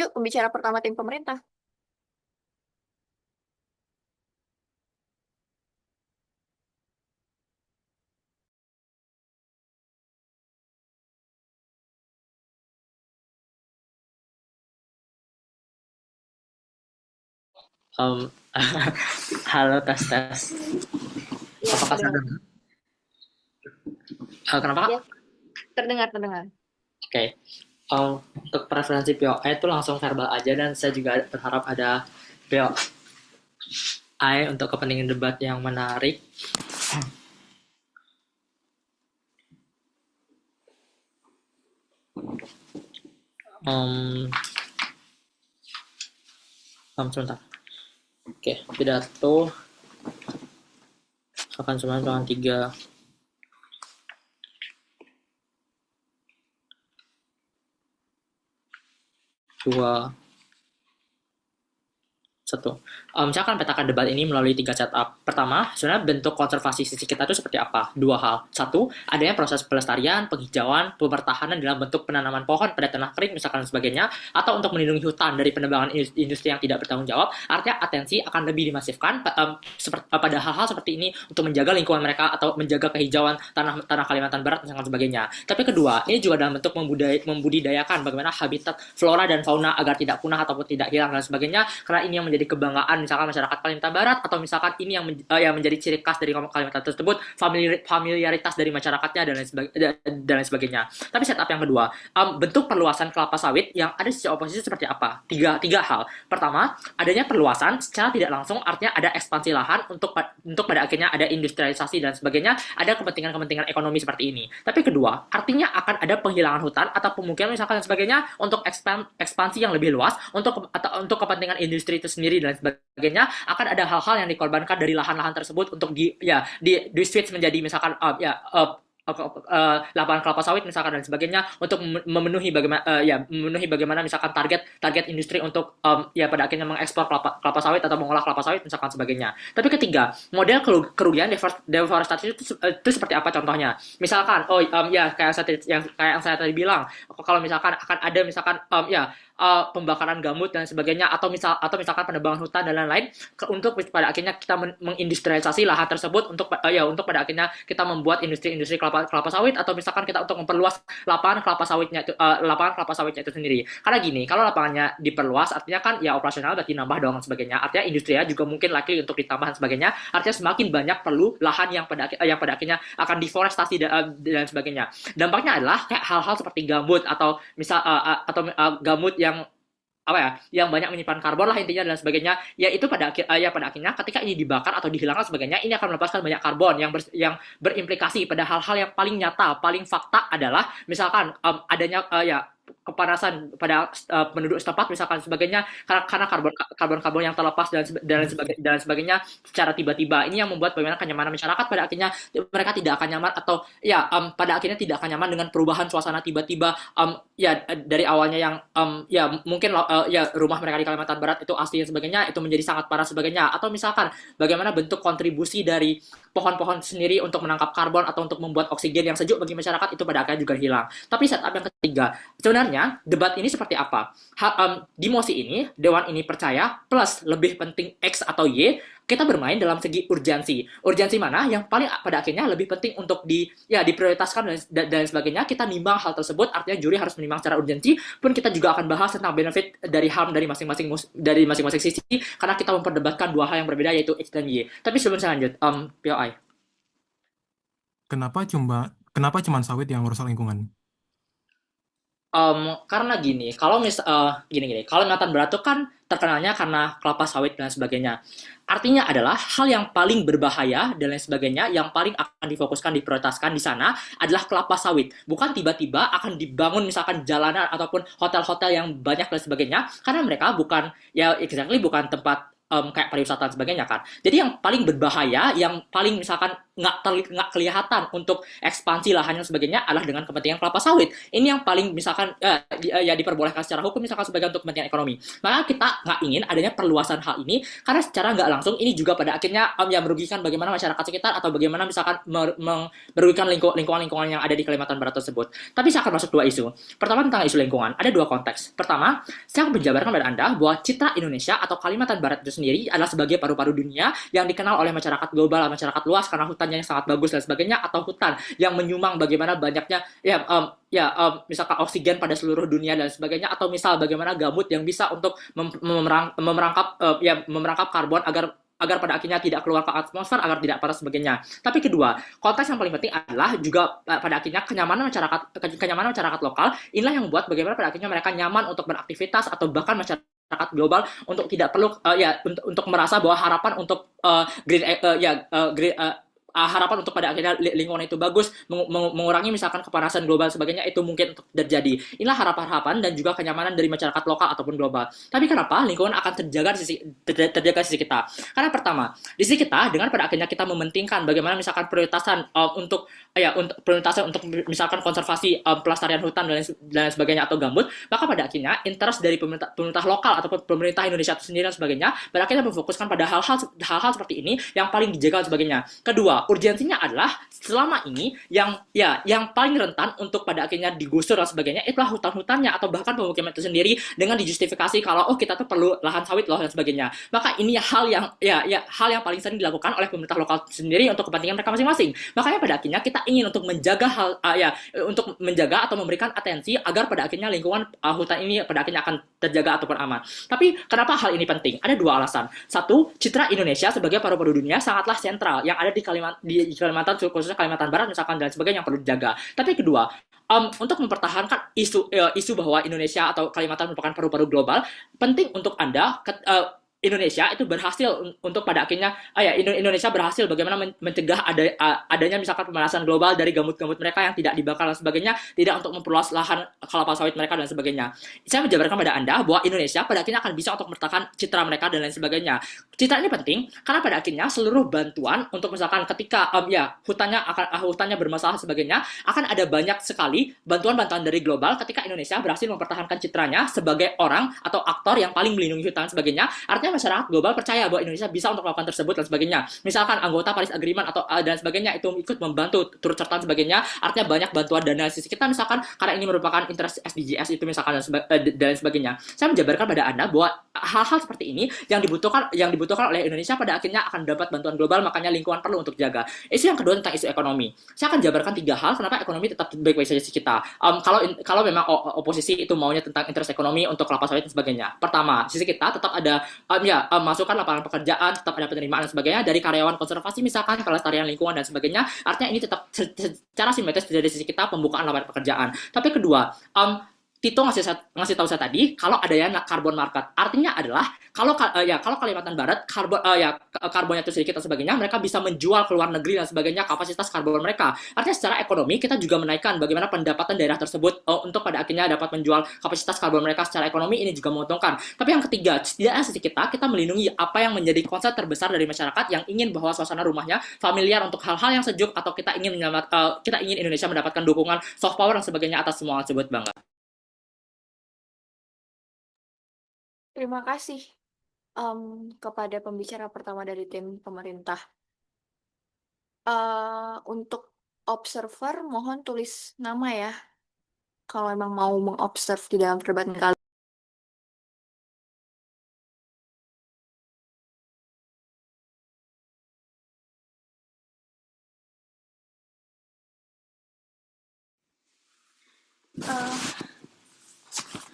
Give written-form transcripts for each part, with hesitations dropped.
Yuk, pembicara pertama tim pemerintah. Um, halo tes tes. Ya, Apakah saya terdengar. dengar? Kenapa kak? Ya, terdengar, terdengar. Oke. Untuk preferensi POI itu langsung verbal aja dan saya juga berharap ada POI untuk kepentingan debat yang menarik. Um, Sebentar. Oke, pidato akan semuanya dengan tiga, dua, satu. Saya akan petakan debat ini melalui tiga setup. Pertama, sebenarnya bentuk konservasi sisi kita itu seperti apa? Dua hal. Satu, adanya proses pelestarian, penghijauan, pemertahanan dalam bentuk penanaman pohon pada tanah kering, misalkan dan sebagainya, atau untuk melindungi hutan dari penebangan industri yang tidak bertanggung jawab. Artinya atensi akan lebih dimasifkan pada hal-hal seperti ini untuk menjaga lingkungan mereka atau menjaga kehijauan tanah Kalimantan Barat dan sebagainya. Tapi kedua, ini juga dalam bentuk membudidayakan bagaimana habitat flora dan fauna agar tidak punah ataupun tidak hilang dan sebagainya, karena ini yang menjadi kebanggaan misalkan masyarakat Kalimantan Barat, atau misalkan ini yang menjadi ciri khas dari Kalimantan tersebut, familiaritas dari masyarakatnya dan lain sebagainya. Tapi setup yang kedua, bentuk perluasan kelapa sawit yang ada di sisi oposisi seperti apa? Tiga hal. Pertama, adanya perluasan secara tidak langsung, artinya ada ekspansi lahan untuk pada akhirnya ada industrialisasi dan sebagainya, ada kepentingan-kepentingan ekonomi seperti ini. Tapi kedua, artinya akan ada penghilangan hutan atau pemukiman misalkan dan sebagainya untuk ekspansi yang lebih luas untuk kepentingan industri itu sendiri dan sebagainya, akan ada hal-hal yang dikorbankan dari lahan-lahan tersebut untuk di switch menjadi misalkan lapangan kelapa sawit misalkan dan sebagainya untuk memenuhi bagaimana misalkan target target industri untuk pada akhirnya mengekspor kelapa sawit atau mengolah kelapa sawit misalkan sebagainya. Tapi ketiga, model kerugian deforestasi itu seperti apa contohnya? Misalkan kayak yang saya tadi bilang, kalau misalkan akan ada misalkan pembakaran gambut dan sebagainya, atau misalkan penebangan hutan dan lain-lain, untuk pada akhirnya kita mengindustrialisasi lahan tersebut untuk pada akhirnya kita membuat industri-industri kelapa sawit, atau misalkan kita untuk memperluas lapangan kelapa sawitnya itu sendiri. Karena gini, kalau lapangannya diperluas artinya kan ya operasional berarti nambah dong dan sebagainya. Artinya industri ya juga mungkin likely untuk ditambah dan sebagainya. Artinya semakin banyak perlu lahan yang pada akhirnya akan deforestasi dan sebagainya. Dampaknya adalah kayak hal-hal seperti gambut, atau gambut yang yang banyak menyimpan karbon lah intinya dan sebagainya, pada akhirnya ketika ini dibakar atau dihilangkan sebagainya, ini akan melepaskan banyak karbon yang berimplikasi pada hal-hal yang paling nyata, paling fakta adalah misalkan adanya kepanasan pada penduduk setempat misalkan sebagainya, karena karbon yang terlepas dan sebagainya secara tiba-tiba, ini yang membuat bagaimana kenyamanan masyarakat, pada akhirnya mereka tidak akan nyaman, atau pada akhirnya tidak akan nyaman dengan perubahan suasana tiba-tiba, dari awalnya yang mungkin rumah mereka di Kalimantan Barat itu asli dan sebagainya, itu menjadi sangat panas sebagainya, atau misalkan bagaimana bentuk kontribusi dari pohon-pohon sendiri untuk menangkap karbon atau untuk membuat oksigen yang sejuk bagi masyarakat, itu pada akhirnya juga hilang. Tapi setup yang ketiga, sebenarnya debat ini seperti apa? Di mosi ini, Dewan ini percaya plus lebih penting X atau Y, kita bermain dalam segi urgensi. Urgensi mana yang paling pada akhirnya lebih penting untuk diprioritaskan dan sebagainya. Kita nimbang hal tersebut, artinya juri harus menimbang secara urgensi. Pun kita juga akan bahas tentang benefit dari harm dari masing-masing sisi, karena kita memperdebatkan dua hal yang berbeda, yaitu X dan Y. Tapi sebelum saya lanjut, POI. Kenapa cuman sawit yang merusak lingkungan? Karena gini, kalau Kalimantan Barat itu kan terkenalnya karena kelapa sawit dan sebagainya. Artinya adalah hal yang paling berbahaya dan lain sebagainya, yang paling akan difokuskan, diprioritaskan di sana adalah kelapa sawit. Bukan tiba-tiba akan dibangun misalkan jalanan ataupun hotel-hotel yang banyak dan sebagainya, karena mereka bukan tempat kayak pariwisata dan sebagainya kan. Jadi yang paling berbahaya, yang paling misalkan nggak kelihatan untuk ekspansi lahan dan sebagainya adalah dengan kepentingan kelapa sawit. Ini yang paling misalkan ya diperbolehkan secara hukum misalkan sebagai untuk kepentingan ekonomi. Maka kita nggak ingin adanya perluasan hal ini karena secara nggak langsung ini juga pada akhirnya ya merugikan bagaimana masyarakat sekitar atau bagaimana misalkan merugikan lingkungan-lingkungan yang ada di Kalimantan Barat tersebut. Tapi saya akan masuk dua isu. Pertama tentang isu lingkungan. Ada dua konteks. Pertama, saya akan menjabarkan pada Anda bahwa citra Indonesia atau Kalimantan Barat itu sendiri adalah sebagai paru-paru dunia yang dikenal oleh masyarakat global, masyarakat luas karena hutannya yang sangat bagus dan sebagainya, atau hutan yang menyumbang bagaimana banyaknya misalkan oksigen pada seluruh dunia dan sebagainya, atau misal bagaimana gambut yang bisa untuk memerangkap karbon agar pada akhirnya tidak keluar ke atmosfer, agar tidak panas sebagainya. Tapi kedua, konteks yang paling penting adalah juga pada akhirnya kenyamanan masyarakat lokal. Inilah yang membuat bagaimana pada akhirnya mereka nyaman untuk beraktivitas atau bahkan masyarakat global untuk tidak perlu untuk merasa bahwa harapan untuk harapan untuk pada akhirnya lingkungan itu bagus, mengurangi misalkan kepanasan global sebagainya, itu mungkin untuk terjadi. Inilah harapan-harapan dan juga kenyamanan dari masyarakat lokal ataupun global. Tapi kenapa lingkungan akan terjaga di sisi kita? Karena pertama, di sisi kita dengan pada akhirnya kita mementingkan bagaimana misalkan prioritasan untuk misalkan konservasi, pelestarian hutan dan sebagainya atau gambut, maka pada akhirnya interest dari pemerintah lokal ataupun pemerintah Indonesia itu sendiri dan sebagainya pada akhirnya memfokuskan pada hal-hal seperti ini yang paling dijaga dan sebagainya. Kedua, urgensinya adalah selama ini yang paling rentan untuk pada akhirnya digusur dan sebagainya itulah hutan-hutannya atau bahkan pemukiman itu sendiri dengan dijustifikasi kalau kita tuh perlu lahan sawit loh dan sebagainya. Maka ini hal yang paling sering dilakukan oleh pemerintah lokal sendiri untuk kepentingan mereka masing-masing. Makanya pada akhirnya kita ingin untuk menjaga atau memberikan atensi agar pada akhirnya lingkungan hutan ini pada akhirnya akan terjaga ataupun aman. Tapi kenapa hal ini penting? Ada dua alasan. Satu, citra Indonesia sebagai paru-paru dunia sangatlah sentral yang ada di Kalimantan, khususnya Kalimantan Barat misalkan dan sebagainya yang perlu dijaga. Tapi kedua, untuk mempertahankan isu bahwa Indonesia atau Kalimantan merupakan paru-paru global, penting untuk Anda Indonesia itu berhasil untuk pada akhirnya Indonesia berhasil bagaimana mencegah adanya misalkan pemanasan global dari gambut-gambut mereka yang tidak dibakar dan sebagainya, tidak untuk memperluas lahan kelapa sawit mereka dan sebagainya. Saya menjabarkan pada Anda bahwa Indonesia pada akhirnya akan bisa untuk mempertahankan citra mereka dan lain sebagainya. Citra ini penting karena pada akhirnya seluruh bantuan untuk misalkan ketika hutannya bermasalah sebagainya, akan ada banyak sekali bantuan-bantuan dari global ketika Indonesia berhasil mempertahankan citranya sebagai orang atau aktor yang paling melindungi hutan dan sebagainya. Artinya masyarakat global percaya bahwa Indonesia bisa untuk melakukan tersebut dan sebagainya. Misalkan anggota Paris Agreement atau dan sebagainya itu ikut membantu turut serta dan sebagainya. Artinya banyak bantuan dana sisi kita misalkan karena ini merupakan interest SDGs itu misalkan dan sebagainya. Saya menjabarkan pada Anda bahwa hal-hal seperti ini yang dibutuhkan oleh Indonesia pada akhirnya akan dapat bantuan global, makanya lingkungan perlu untuk jaga. Isu yang kedua tentang isu ekonomi. Saya akan jabarkan tiga hal kenapa ekonomi tetap baik-baik saja di kita. Kalau memang oposisi itu maunya tentang interest ekonomi untuk kelapa sawit dan sebagainya. Pertama, sisi kita tetap ada masukan lapangan pekerjaan, tetap ada penerimaan dan sebagainya dari karyawan konservasi misalkan, pelestarian lingkungan dan sebagainya. Artinya ini tetap secara simetris dari sisi kita pembukaan lapangan pekerjaan. Tapi kedua, Tito ngasih tahu saya tadi kalau adanya carbon market. Artinya adalah kalau Kalimantan Barat karbonnya itu sedikit dan sebagainya, mereka bisa menjual ke luar negeri dan sebagainya kapasitas karbon mereka. Artinya secara ekonomi kita juga menaikkan bagaimana pendapatan daerah tersebut untuk pada akhirnya dapat menjual kapasitas karbon mereka secara ekonomi, ini juga menguntungkan. Tapi yang ketiga, setidaknya sisi kita melindungi apa yang menjadi konsep terbesar dari masyarakat yang ingin bahwa suasana rumahnya familiar untuk hal-hal yang sejuk, atau kita ingin Indonesia mendapatkan dukungan soft power dan sebagainya atas semua tersebut, Bang. Terima kasih kepada pembicara pertama dari tim pemerintah. Untuk observer, mohon tulis nama ya, kalau memang mau mengobserv di dalam perdebatan kali.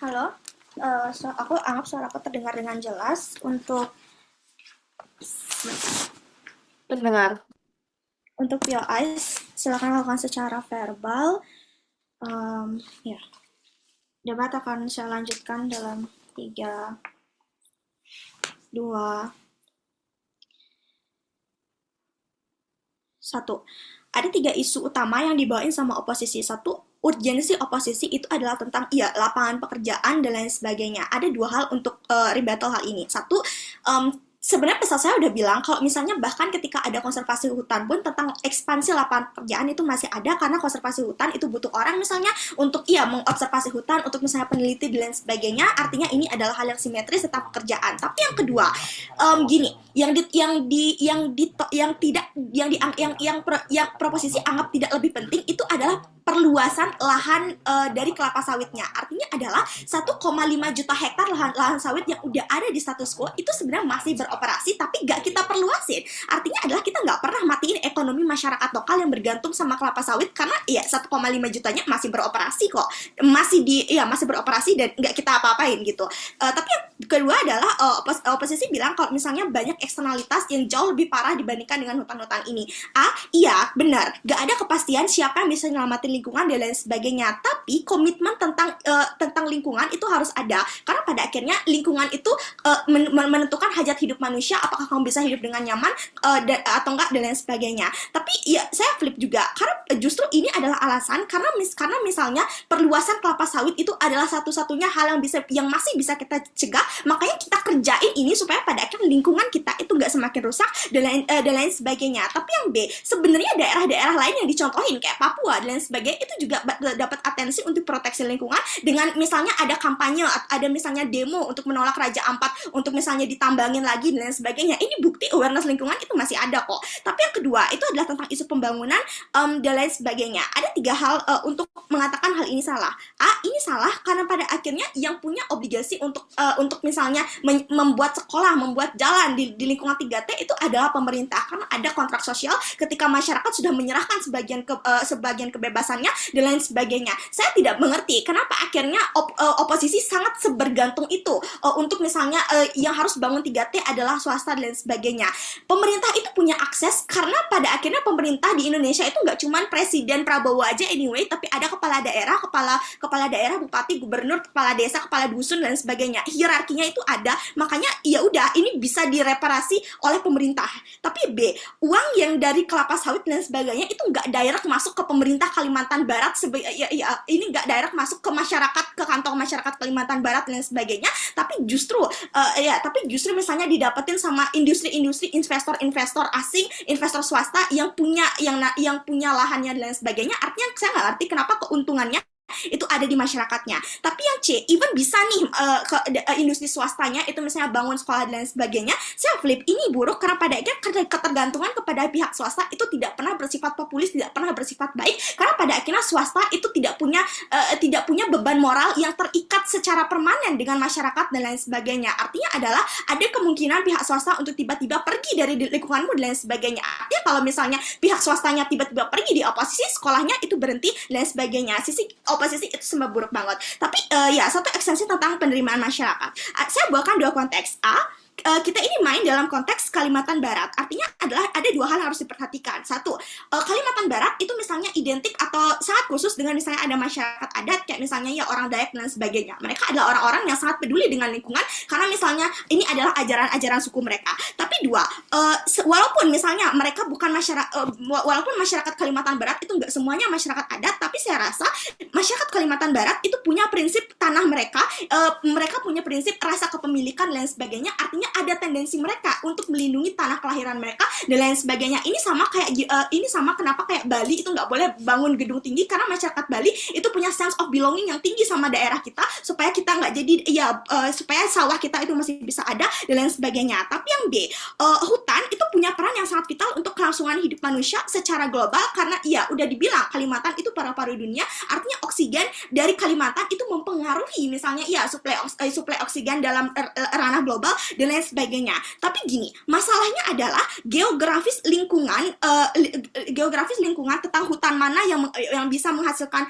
Halo, aku anggap suaraku terdengar dengan jelas. Untuk Pendengar. POI, silakan lakukan secara verbal. Debat akan saya lanjutkan dalam 3, 2, 1. Ada 3 isu utama yang dibawain sama oposisi. 1, urgensi oposisi itu adalah tentang lapangan pekerjaan dan lain sebagainya. Ada 2 hal untuk rebuttal hal ini. 1, sebenarnya pesan saya udah bilang kalau misalnya bahkan ketika ada konservasi hutan pun tentang ekspansi lapangan pekerjaan itu masih ada, karena konservasi hutan itu butuh orang misalnya untuk mengobservasi hutan, untuk misalnya peneliti dan lain sebagainya. Artinya ini adalah hal yang simetris tentang pekerjaan. Tapi yang kedua, gini, yang proposisi anggap tidak lebih penting itu adalah perluasan lahan dari kelapa sawitnya. Artinya adalah 1,5 juta hektar lahan sawit yang udah ada di status quo itu sebenarnya masih beroperasi tapi nggak kita perluasin. Artinya adalah kita nggak pernah matiin ekonomi masyarakat lokal yang bergantung sama kelapa sawit, karena 1,5 jutanya masih beroperasi kok, masih beroperasi dan nggak kita apa-apain gitu. Tapi yang kedua adalah oposisi bilang kalau misalnya banyak eksternalitas yang jauh lebih parah dibandingkan dengan hutan-hutan ini. Iya benar, nggak ada kepastian siapa yang bisa nyelamatin lingkungan dan lain sebagainya, tapi komitmen tentang lingkungan itu harus ada, karena pada akhirnya lingkungan itu menentukan hajat hidup manusia, apakah kamu bisa hidup dengan nyaman atau enggak dan lain sebagainya. Tapi ya saya flip juga, karena justru ini adalah alasan karena misalnya perluasan kelapa sawit itu adalah satu-satunya hal yang masih bisa kita cegah, makanya kita kerjain ini supaya pada akhirnya lingkungan kita itu nggak semakin rusak dan lain sebagainya. Tapi yang B, sebenarnya daerah-daerah lain yang dicontohin kayak Papua dan lain sebagainya itu juga dapat atensi untuk proteksi lingkungan dengan misalnya ada kampanye, ada misalnya demo untuk menolak Raja Ampat untuk misalnya ditambangin lagi dan lain sebagainya. Ini bukti awareness lingkungan itu masih ada kok. Tapi yang kedua itu adalah tentang isu pembangunan dan lain sebagainya. Ada 3 hal untuk mengatakan hal ini salah. Ini salah karena pada akhirnya yang punya obligasi untuk misalnya membuat sekolah, membuat jalan di lingkungan 3T itu adalah pemerintah, karena ada kontrak sosial ketika masyarakat sudah menyerahkan sebagian kebebasannya dan lain sebagainya. Saya tidak mengerti kenapa akhirnya oposisi sangat sebergantung itu untuk misalnya yang harus bangun 3T adalah swasta dan lain sebagainya. Pemerintah itu punya akses karena pada akhirnya pemerintah di Indonesia itu nggak cuma Presiden Prabowo aja anyway, tapi ada kepala daerah, bupati, gubernur, kepala desa, kepala dusun dan sebagainya. Hierarkinya itu ada, makanya ya udah ini bisa direparasi oleh pemerintah. Tapi B, uang yang dari kelapa sawit dan sebagainya itu nggak direct masuk ke pemerintah Kalimantan Barat, ini nggak direct masuk ke masyarakat, ke kantong masyarakat Kalimantan Barat dan sebagainya, tapi justru misalnya didapetin sama industri-industri, investor-investor asing, investor swasta yang punya lahannya dan lain sebagainya. Artinya saya nggak ngerti kenapa keuntungannya itu ada di masyarakatnya. Tapi yang C, even bisa nih industri swastanya itu misalnya bangun sekolah dan lain sebagainya. Saya flip, ini buruk karena pada akhirnya ketergantungan kepada pihak swasta itu tidak pernah bersifat populis, tidak pernah bersifat baik, karena pada akhirnya swasta itu tidak punya beban moral yang terikat secara permanen dengan masyarakat dan lain sebagainya. Artinya adalah ada kemungkinan pihak swasta untuk tiba-tiba pergi dari lingkunganmu dan lain sebagainya. Artinya kalau misalnya pihak swastanya tiba-tiba pergi di oposisi, sekolahnya itu berhenti dan lain sebagainya. Sisi oposisi itu semua buruk banget. Tapi satu ekstensi tentang penerimaan masyarakat. Saya bawakan 2 konteks. Kita ini main dalam konteks Kalimantan Barat. Artinya ada 2 hal yang harus diperhatikan. 1, Kalimantan Barat itu misalnya identik atau sangat khusus dengan misalnya ada masyarakat adat kayak misalnya ya orang Dayak dan sebagainya. Mereka adalah orang-orang yang sangat peduli dengan lingkungan karena misalnya ini adalah ajaran-ajaran suku mereka. Tapi 2, walaupun misalnya mereka bukan walaupun masyarakat Kalimantan Barat itu nggak semuanya masyarakat adat, tapi saya rasa masyarakat Kalimantan Barat itu punya prinsip tanah mereka punya prinsip rasa kepemilikan dan lain sebagainya. Artinya ada tendensi mereka untuk melindungi tanah kelahiran mereka dan lain sebagainya. Ini sama kenapa kayak Bali itu nggak boleh bangun gedung tinggi, karena masyarakat Bali itu punya sense of belonging yang tinggi sama daerah kita, supaya kita nggak jadi supaya sawah kita itu masih bisa ada dan lain sebagainya. Tapi yang B, hutan itu punya peran yang sangat vital untuk kelangsungan hidup manusia secara global, karena udah dibilang Kalimantan itu paru-paru dunia. Artinya oksigen dari Kalimantan itu mempengaruhi misalnya suplai oksigen dalam ranah global dan lain sebagainya. Tapi gini, masalahnya adalah geografis lingkungan tentang hutan mana yang bisa menghasilkan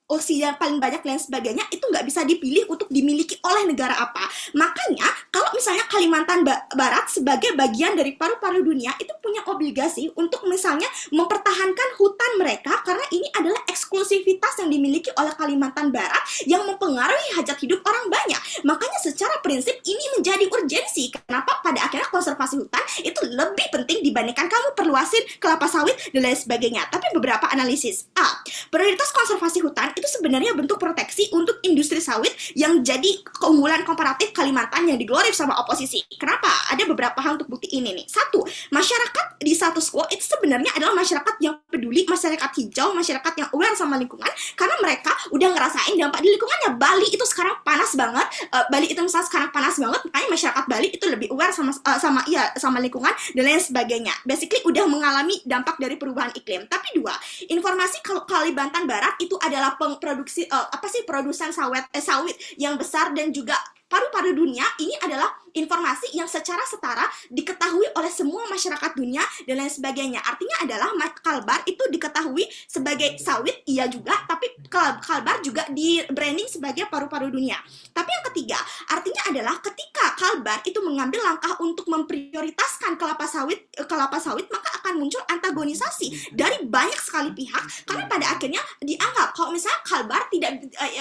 oksigen paling banyak dan sebagainya itu nggak bisa dipilih untuk dimiliki oleh negara apa. Makanya kalau misalnya Kalimantan Barat sebagai bagian dari paru-paru dunia itu punya obligasi untuk misalnya mempertahankan hutan mereka, karena ini adalah eksklusivitas yang dimiliki oleh Kalimantan Barat yang mempengaruhi hajat hidup orang banyak. Makanya secara prinsip ini menjadi urgensi. Kenapa pada akhirnya konservasi hutan itu lebih penting dibandingkan kamu perluasin kelapa sawit dan lain sebagainya. Tapi beberapa analisis A. Prioritas konservasi hutan itu sebenarnya bentuk proteksi untuk industri sawit yang jadi keunggulan komparatif Kalimantan yang diglorif sama oposisi. Kenapa? Ada beberapa hal untuk bukti ini nih. Satu, masyarakat di status quo itu sebenarnya adalah masyarakat yang peduli, masyarakat hijau, masyarakat yang aware sama lingkungan, karena mereka udah ngerasain dampak di lingkungannya. Bali itu sekarang panas banget, Bali itu misalnya sekarang panas banget, makanya masyarakat Bali itu lebih aware sama lingkungan dan lain sebagainya. Basically udah mengalami dampak dari perubahan iklim. Tapi dua, informasi kalau Kalimantan Barat itu adalah produsen sawit yang besar dan juga paru-paru dunia, ini adalah informasi yang secara setara diketahui oleh semua masyarakat dunia dan lain sebagainya. Artinya adalah Kalbar itu diketahui sebagai sawit, iya juga, tapi Kalbar juga di branding sebagai paru-paru dunia. Tapi yang ketiga, artinya adalah ketika Kalbar itu mengambil langkah untuk memprioritaskan kelapa sawit, maka akan muncul antagonisasi dari banyak sekali pihak, karena pada akhirnya dianggap kalau misalnya Kalbar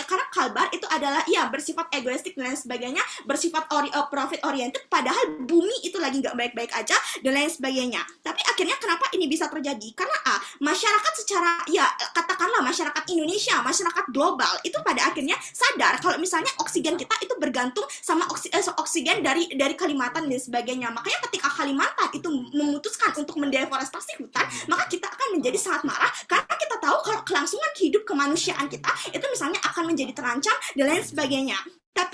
karena Kalbar itu adalah bersifat egoistik dan lain sebagainya, bersifat profit oriented, padahal bumi itu lagi nggak baik-baik aja dan lain sebagainya. Tapi akhirnya kenapa ini bisa terjadi? Karena masyarakat secara katakanlah masyarakat Indonesia, masyarakat global itu pada akhirnya sadar kalau misalnya oksigen kita itu bergantung sama oksigen dari Kalimantan dan sebagainya. Makanya ketika Kalimantan itu memutuskan untuk mendeforestasi hutan, maka kita akan menjadi sangat marah karena kita tahu kalau kelangsungan hidup kemanusiaan kita itu misalnya akan menjadi terancam dan lain sebagainya. Tapi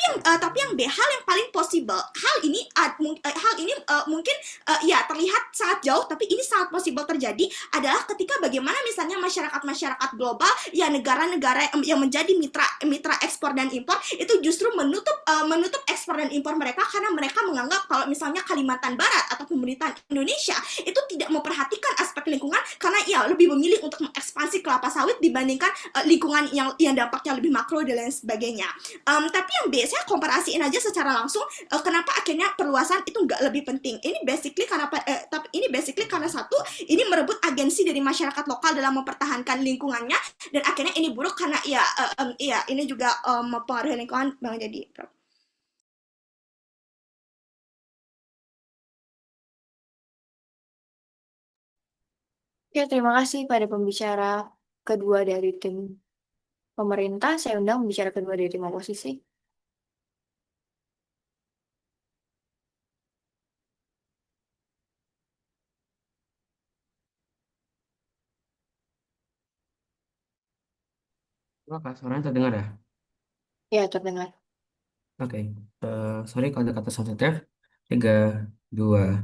yang B, hal yang paling possible, hal ini mungkin terlihat sangat jauh, tapi ini sangat possible terjadi adalah ketika bagaimana misalnya masyarakat global, negara-negara yang menjadi mitra ekspor dan impor itu justru menutup ekspor dan impor mereka karena mereka menganggap kalau misalnya Kalimantan Barat atau pemerintahan Indonesia itu tidak memperhatikan aspek lingkungan karena lebih memilih untuk mengekspansi kelapa sawit dibandingkan lingkungan yang dampaknya lebih makro dan lain sebagainya. Tapi yang biasanya komparasiin aja secara langsung, kenapa akhirnya perluasan itu nggak lebih penting. Ini basically karena satu, ini merebut agensi dari masyarakat lokal dalam mempertahankan lingkungannya, dan akhirnya ini buruk karena ini juga mempengaruhi lingkungan. Bang jadi Oke, terima kasih pada pembicara kedua dari tim pemerintah. Saya undang pembicara kedua dari tim oposisi. Kak, suaranya terdengar ya? Ya, terdengar. Oke. Sorry kalau ada kata sensitif. 3, 2,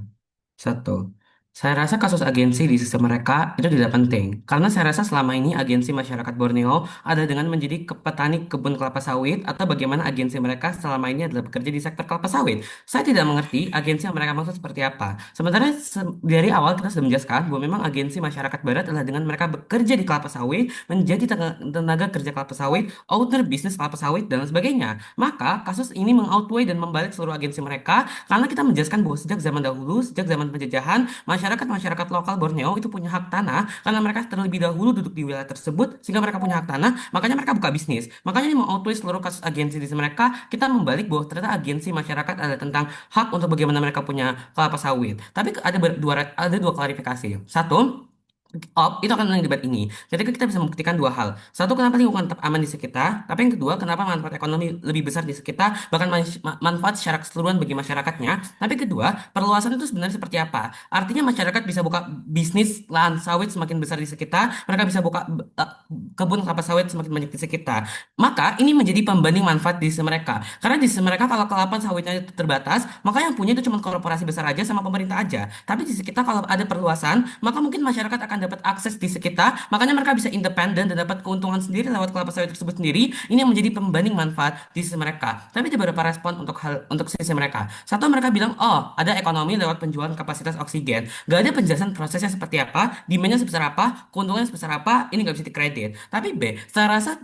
1. Saya rasa kasus agensi di sistem mereka itu tidak penting. Karena saya rasa selama ini agensi masyarakat Borneo ada dengan menjadi petani kebun kelapa sawit atau bagaimana agensi mereka selama ini adalah bekerja di sektor kelapa sawit. Saya tidak mengerti agensi yang mereka maksud seperti apa. Sementara dari awal kita sudah menjelaskan bahwa memang agensi masyarakat barat adalah dengan mereka bekerja di kelapa sawit, menjadi tenaga kerja kelapa sawit, owner bisnis kelapa sawit, dan lain sebagainya. Maka kasus ini mengoutweigh dan membalik seluruh agensi mereka karena kita menjelaskan bahwa sejak zaman dahulu, sejak zaman penjajahan, masyarakat lokal Borneo itu punya hak tanah karena mereka terlebih dahulu duduk di wilayah tersebut sehingga mereka punya hak tanah, makanya mereka buka bisnis. Makanya ini mengoutweigh seluruh kasus agensi di mereka, kita membalik bahwa ternyata agensi masyarakat ada tentang hak untuk bagaimana mereka punya kelapa sawit. Tapi ada dua klarifikasi. Satu, itu akan menang debat ini. Ketika kita bisa membuktikan dua hal. Satu, kenapa lingkungan tetap aman di sekitar. Tapi yang kedua, kenapa manfaat ekonomi lebih besar di sekitar, bahkan manfaat secara keseluruhan bagi masyarakatnya. Tapi kedua, perluasan itu sebenarnya seperti apa? Artinya masyarakat bisa buka bisnis lahan sawit semakin besar di sekitar, mereka bisa buka kebun kelapa sawit semakin banyak di sekitar. Maka ini menjadi pembanding manfaat di sisi mereka. Karena di sisi mereka kalau kelapa sawitnya itu terbatas, maka yang punya itu cuma korporasi besar aja sama pemerintah aja. Tapi di sekitar kalau ada perluasan, maka mungkin masyarakat akan dapat akses di sekitar, makanya mereka bisa independen dan dapat keuntungan sendiri lewat kelapa sawit tersebut sendiri. Ini yang menjadi pembanding manfaat di sisi mereka. Tapi ada beberapa respon untuk sisi mereka. Satu, mereka bilang, oh, ada ekonomi lewat penjualan kapasitas oksigen. Gak ada penjelasan prosesnya seperti apa, demand-nya sebesar apa, keuntungannya sebesar apa, ini gak bisa dikredit. Tapi B, saya rasa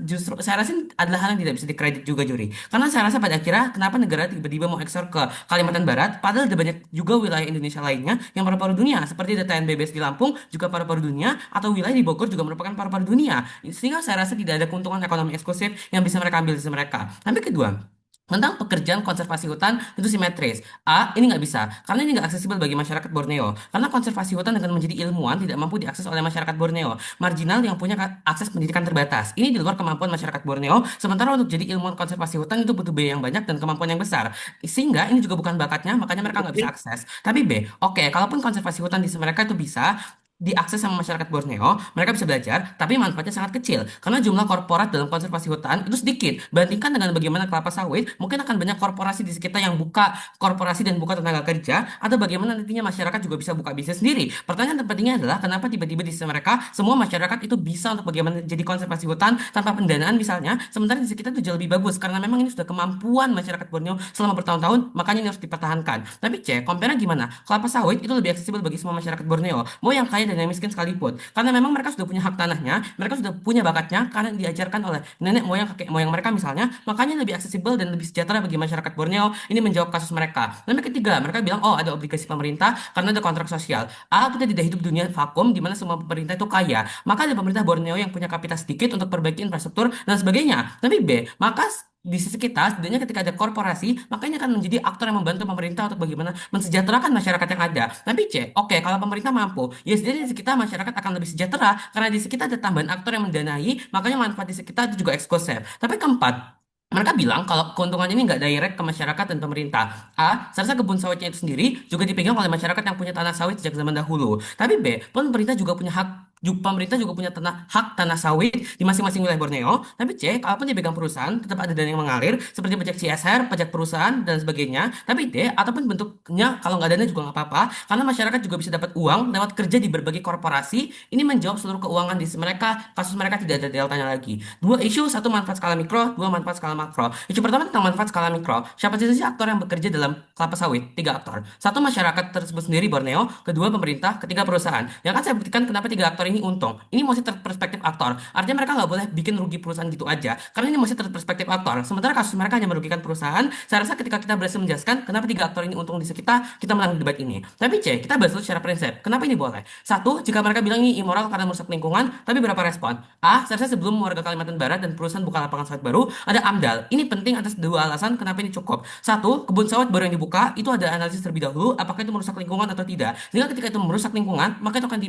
ini adalah hal yang tidak bisa dikredit juga, Juri. Karena saya rasa pada akhirnya kenapa negara tiba-tiba mau ekspor ke Kalimantan Barat, padahal ada banyak juga wilayah Indonesia lainnya yang paru-paru dunia, seperti data TNBBS di Lampung juga paru-paru dunia, atau wilayah di Bogor juga merupakan paru-paru dunia. Sehingga saya rasa tidak ada keuntungan ekonomi eksklusif yang bisa mereka ambil di mereka. Tapi kedua, tentang pekerjaan konservasi hutan itu simetris. A, ini nggak bisa, karena ini nggak aksesibel bagi masyarakat Borneo. Karena konservasi hutan dengan menjadi ilmuwan tidak mampu diakses oleh masyarakat Borneo. Marginal yang punya akses pendidikan terbatas. Ini di luar kemampuan masyarakat Borneo. Sementara untuk jadi ilmuwan konservasi hutan itu butuh biaya yang banyak dan kemampuan yang besar. Sehingga ini juga bukan bakatnya, makanya mereka nggak bisa akses. Tapi B, oke, kalaupun konservasi hutan di mereka itu bisa diakses sama masyarakat Borneo, mereka bisa belajar, tapi manfaatnya sangat kecil karena jumlah korporat dalam konservasi hutan itu sedikit. Bandingkan dengan bagaimana kelapa sawit, mungkin akan banyak korporasi di sekitar yang buka korporasi dan buka tenaga kerja, atau bagaimana nantinya masyarakat juga bisa buka bisnis sendiri. Pertanyaan terpentingnya adalah kenapa tiba-tiba di sisi mereka semua masyarakat itu bisa untuk bagaimana jadi konservasi hutan tanpa pendanaan misalnya, sementara di sekitar itu jauh lebih bagus karena memang ini sudah kemampuan masyarakat Borneo selama bertahun-tahun, makanya ini harus dipertahankan. Tapi C, compare gimana? Kelapa sawit itu lebih aksesibel bagi semua masyarakat Borneo, mau yang kaya dan yang miskin sekalipun. Karena memang mereka sudah punya hak tanahnya, mereka sudah punya bakatnya karena diajarkan oleh nenek moyang kakek moyang mereka misalnya, makanya lebih aksesibel dan lebih sejahtera bagi masyarakat Borneo. Ini menjawab kasus mereka. Dan yang ketiga, mereka bilang, oh ada obligasi pemerintah karena ada kontrak sosial. A, kita tidak hidup dunia vakum di mana semua pemerintah itu kaya. Maka ada pemerintah Borneo yang punya kapasitas sedikit untuk perbaiki infrastruktur dan sebagainya. Tapi B, maka di sisi kita, setidaknya ketika ada korporasi, makanya akan menjadi aktor yang membantu pemerintah untuk bagaimana mensejahterakan masyarakat yang ada. Tapi C, oke, kalau pemerintah mampu, ya setidaknya di sisi kita masyarakat akan lebih sejahtera karena di sisi kita ada tambahan aktor yang mendanai, makanya manfaat di sisi kita itu juga eksklusif. Tapi keempat, mereka bilang kalau keuntungan ini nggak direct ke masyarakat dan pemerintah. A, seharusnya kebun sawitnya itu sendiri juga dipegang oleh masyarakat yang punya tanah sawit sejak zaman dahulu. Tapi B, pemerintah juga punya hak pemerintah juga punya hak tanah sawit di masing-masing wilayah Borneo. Tapi C, kalaupun dipegang perusahaan, tetap ada dana yang mengalir seperti pajak CSR, pajak perusahaan dan sebagainya. Tapi D, ataupun bentuknya kalau nggak dana juga nggak apa-apa, karena masyarakat juga bisa dapat uang lewat kerja di berbagai korporasi. Ini menjawab seluruh keuangan di mereka, kasus mereka tidak ada deltanya lagi. Dua isu, satu manfaat skala mikro, dua manfaat skala makro. Isu pertama tentang manfaat skala mikro. Siapa saja sih aktor yang bekerja dalam kelapa sawit? Tiga aktor. Satu, masyarakat tersebut sendiri Borneo. Kedua, pemerintah. Ketiga, perusahaan. Yang akan saya buktikan kenapa tiga aktor ini untung. Ini masih perspektif aktor. Artinya mereka nggak boleh bikin rugi perusahaan gitu aja. Karena ini masih perspektif aktor. Sementara kasus mereka hanya merugikan perusahaan. Saya rasa ketika kita berhasil menjelaskan kenapa tiga aktor ini untung di sekitar, kita menang debat ini. Tapi C, kita bahas dulu secara prinsip. Kenapa ini boleh? Satu, jika mereka bilang ini immoral karena merusak lingkungan, tapi berapa respon? A, saya rasa sebelum warga Kalimantan Barat dan perusahaan buka lapangan sawit baru, ada AMDAL. Ini penting atas dua alasan kenapa ini cukup. Satu, kebun sawit baru yang dibuka, itu ada analisis terlebih dahulu, apakah itu merusak lingkungan atau tidak. Sehingga ketika itu merusak lingkungan, maka itu akan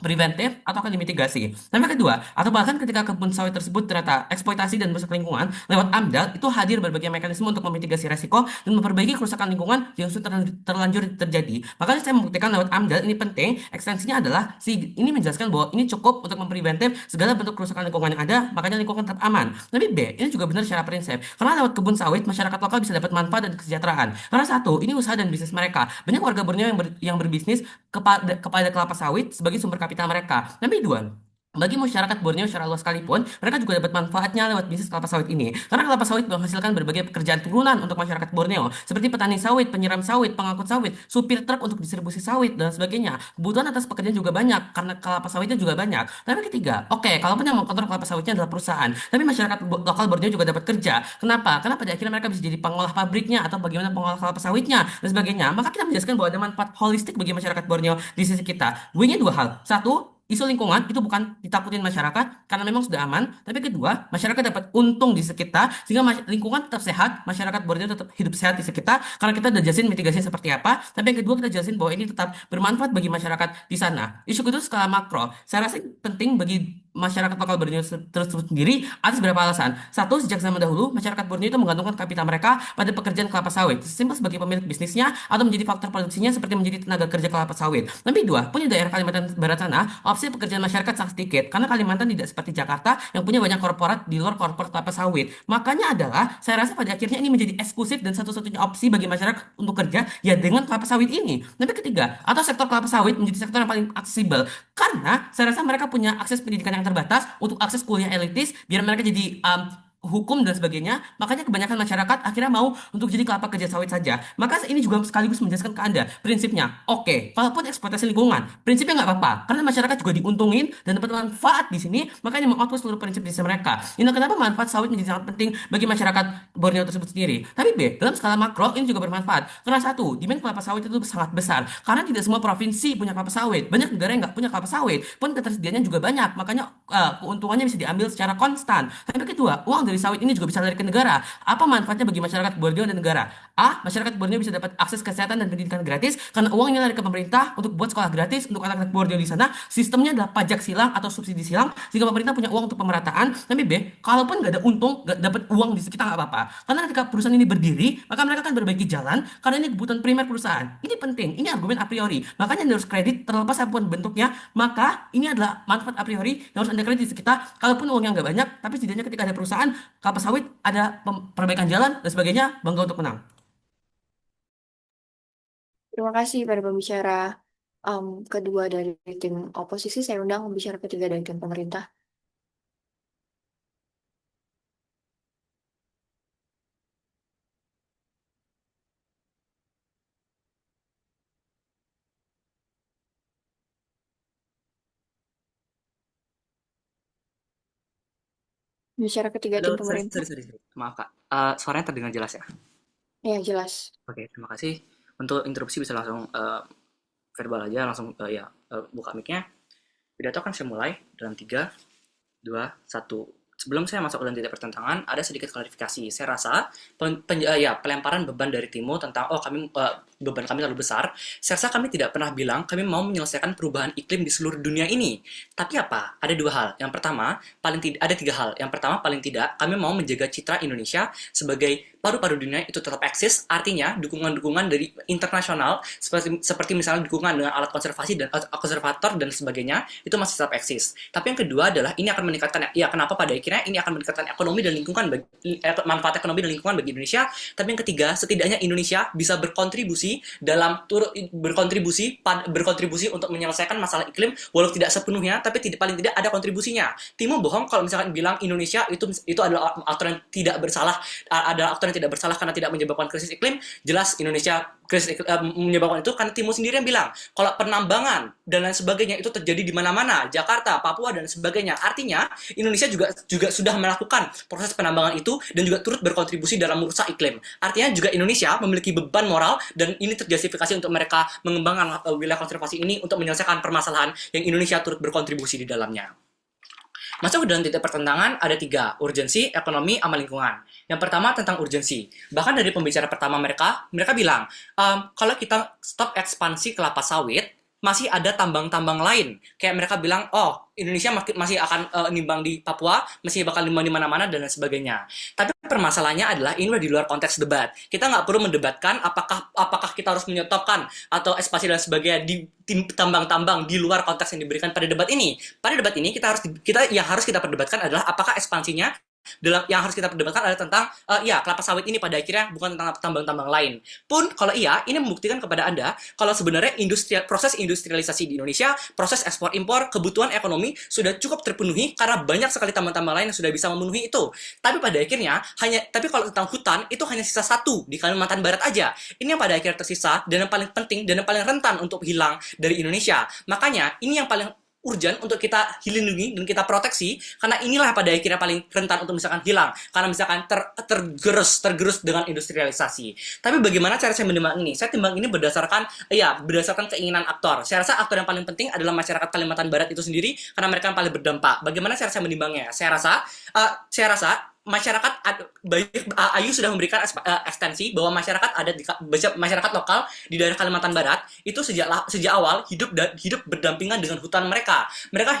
preventif atau akan dimitigasi. Dan yang kedua, atau bahkan ketika kebun sawit tersebut ternyata eksploitasi dan merusak lingkungan, lewat AMDAL itu hadir berbagai mekanisme untuk memitigasi resiko dan memperbaiki kerusakan lingkungan yang sudah terlanjur terjadi. Makanya saya membuktikan lewat AMDAL ini penting. Ekstensinya adalah ini menjelaskan bahwa ini cukup untuk mempreventif segala bentuk kerusakan lingkungan yang ada, makanya lingkungan tetap aman. Tapi B, ini juga benar secara prinsip. Karena lewat kebun sawit masyarakat lokal bisa dapat manfaat dan kesejahteraan. Karena satu, ini usaha dan bisnis mereka. Banyak warga Borneo yang berbisnis kepada kelapa sawit sebagai sumber kapital mereka. Tapi dua, bagi masyarakat Borneo secara luas sekalipun, mereka juga dapat manfaatnya lewat bisnis kelapa sawit ini. Karena kelapa sawit menghasilkan berbagai pekerjaan turunan untuk masyarakat Borneo, seperti petani sawit, penyiram sawit, pengangkut sawit, supir truk untuk distribusi sawit, dan sebagainya. Kebutuhan atas pekerjaan juga banyak, karena kelapa sawitnya juga banyak. Tapi ketiga, oke, kalaupun yang mengkontrol kelapa sawitnya adalah perusahaan, tapi masyarakat lokal Borneo juga dapat kerja. Kenapa? Karena pada akhirnya mereka bisa jadi pengolah pabriknya, atau bagaimana pengolah kelapa sawitnya, dan sebagainya. Maka kita menjelaskan bahwa ada manfaat holistik bagi masyarakat Borneo di sisi kita. Gue dua hal. Satu, isu lingkungan itu bukan ditakutin masyarakat karena memang sudah aman, tapi kedua, masyarakat dapat untung di sekitar sehingga lingkungan tetap sehat, masyarakat Borneo tetap hidup sehat di sekitar karena kita udah jelasin mitigasinya seperti apa, tapi yang kedua kita jelasin bahwa ini tetap bermanfaat bagi masyarakat di sana. Isu kedua skala makro, saya rasa penting bagi masyarakat lokal Borneo tersebut sendiri atas beberapa alasan. Satu, sejak zaman dahulu masyarakat Borneo itu menggantungkan kapital mereka pada pekerjaan kelapa sawit, sesimpel sebagai pemilik bisnisnya atau menjadi faktor produksinya seperti menjadi tenaga kerja kelapa sawit. Tapi dua, punya daerah Kalimantan Barat sana, opsi pekerjaan masyarakat sangat sedikit karena Kalimantan tidak seperti Jakarta yang punya banyak korporat di luar korporat kelapa sawit. Makanya adalah saya rasa pada akhirnya ini menjadi eksklusif dan satu-satunya opsi bagi masyarakat untuk kerja ya dengan kelapa sawit ini. Tapi ketiga, atau sektor kelapa sawit menjadi sektor yang paling aksesibel karena saya rasa mereka punya akses pendidikan yang terbatas untuk akses kuliah elitis biar mereka jadi hukum dan sebagainya, makanya kebanyakan masyarakat akhirnya mau untuk jadi kelapa kerja sawit saja. Maka ini juga sekaligus menjelaskan ke Anda prinsipnya. Oke, kalaupun eksploitasi lingkungan, prinsipnya nggak apa-apa, karena masyarakat juga diuntungin dan dapat manfaat di sini, makanya mengoutput seluruh prinsip di mereka. Ini kenapa manfaat sawit menjadi sangat penting bagi masyarakat Borneo tersebut sendiri. Tapi B, dalam skala makro ini juga bermanfaat. Karena satu, demand kelapa sawit itu sangat besar, karena tidak semua provinsi punya kelapa sawit. Banyak negara yang nggak punya kelapa sawit, pun ketersediaannya juga banyak, makanya keuntungannya bisa diambil secara konstan. Tapi kedua, uang dari sawit ini juga bisa lari ke negara. Apa manfaatnya bagi masyarakat Borneo dan negara? A. Masyarakat Borneo bisa dapat akses kesehatan dan pendidikan gratis karena uangnya lari ke pemerintah untuk buat sekolah gratis untuk anak-anak Borneo di sana. Sistemnya adalah pajak silang atau subsidi silang sehingga pemerintah punya uang untuk pemerataan. Tapi B. Kalaupun nggak ada untung, nggak dapat uang di sekitar nggak apa-apa. Karena ketika perusahaan ini berdiri, maka mereka akan perbaiki jalan karena ini kebutuhan primer perusahaan. Ini penting, ini argumen a priori. Makanya Anda harus kredit terlepas apapun bentuknya, maka ini adalah manfaat a priori yang harus Anda kredit di sekitar. Kalaupun uangnya nggak banyak, tapi setidaknya ketika ada perusahaan kelapa sawit, ada perbaikan jalan dan sebagainya, bangga untuk menang. Terima kasih pada pembicara kedua dari tim oposisi. Saya undang pembicara ketiga dari tim pemerintah. Pembicara ketiga Halo, tim sorry, pemerintah. sorry, sorry, sorry. Maaf Kak. Suaranya terdengar jelas ya? Ya, jelas. Oke, terima kasih. Untuk interupsi bisa langsung verbal aja, langsung buka mic-nya. Pidato akan saya mulai dalam 3, 2, 1. Sebelum saya masuk ke dalam titik pertentangan, ada sedikit klarifikasi. Saya rasa pelemparan beban dari Timo tentang beban kami terlalu besar. Saya rasa kami tidak pernah bilang kami mau menyelesaikan perubahan iklim di seluruh dunia ini. Tapi apa? Ada 2 hal. Yang pertama, ada 3 hal. Yang pertama, paling tidak kami mau menjaga citra Indonesia sebagai paru-paru dunia itu tetap eksis. Artinya dukungan-dukungan dari internasional seperti misalnya dukungan dengan alat konservasi dan konservator dan sebagainya itu masih tetap eksis. Tapi yang kedua adalah ini akan meningkatkan kenapa pada akhirnya ini akan meningkatkan ekonomi dan lingkungan manfaat ekonomi dan lingkungan bagi Indonesia. Tapi yang ketiga, setidaknya Indonesia bisa berkontribusi berkontribusi untuk menyelesaikan masalah iklim walau tidak sepenuhnya tapi paling tidak ada kontribusinya. Timo bohong kalau misalkan bilang Indonesia itu adalah aktor yang tidak bersalah, adalah aktor yang tidak bersalah karena tidak menyebabkan krisis iklim. Jelas Indonesia menyebabkan itu karena Timo sendiri yang bilang kalau penambangan dan lain sebagainya itu terjadi di mana-mana, Jakarta, Papua dan sebagainya. Artinya Indonesia juga sudah melakukan proses penambangan itu dan juga turut berkontribusi dalam merusak iklim. Artinya juga Indonesia memiliki beban moral dan ini terjustifikasi untuk mereka mengembangkan wilayah konservasi ini untuk menyelesaikan permasalahan yang Indonesia turut berkontribusi di dalamnya. Masuk ke dalam titik pertentangan ada 3, urgensi, ekonomi, sama lingkungan. Yang pertama tentang urgensi. Bahkan dari pembicara pertama mereka bilang, kalau kita stop ekspansi kelapa sawit, masih ada tambang-tambang lain. Kayak mereka bilang, oh Indonesia masih akan nimbang di Papua, masih bakal nimbang di mana-mana dan lain sebagainya. Tapi permasalahannya adalah ini udah di luar konteks debat. Kita nggak perlu mendebatkan apakah kita harus menyetopkan atau ekspansi dan sebagainya di tambang-tambang di luar konteks yang diberikan pada debat ini. Pada debat ini yang harus kita perdebatkan adalah apakah ekspansinya yang harus kita perdebatkan adalah tentang kelapa sawit ini pada akhirnya bukan tentang tambang-tambang lain. Pun kalau iya, ini membuktikan kepada Anda kalau sebenarnya proses industrialisasi di Indonesia, proses ekspor impor, kebutuhan ekonomi sudah cukup terpenuhi karena banyak sekali tambang-tambang lain yang sudah bisa memenuhi itu. Tapi pada akhirnya tapi kalau tentang hutan itu hanya sisa 1 di Kalimantan Barat aja. Ini yang pada akhirnya tersisa dan yang paling penting dan yang paling rentan untuk hilang dari Indonesia. Makanya ini yang paling urgent untuk kita lindungi dan kita proteksi karena inilah pada akhirnya paling rentan untuk misalkan hilang karena misalkan tergerus dengan industrialisasi. Tapi bagaimana cara saya menimbang ini? Saya timbang ini berdasarkan keinginan aktor. Saya rasa aktor yang paling penting adalah masyarakat Kalimantan Barat itu sendiri karena mereka yang paling berdampak. Bagaimana cara saya menimbangnya? Saya rasa masyarakat Ayu sudah memberikan ekstensi bahwa masyarakat lokal di daerah Kalimantan Barat itu sejak awal hidup berdampingan dengan hutan mereka. Mereka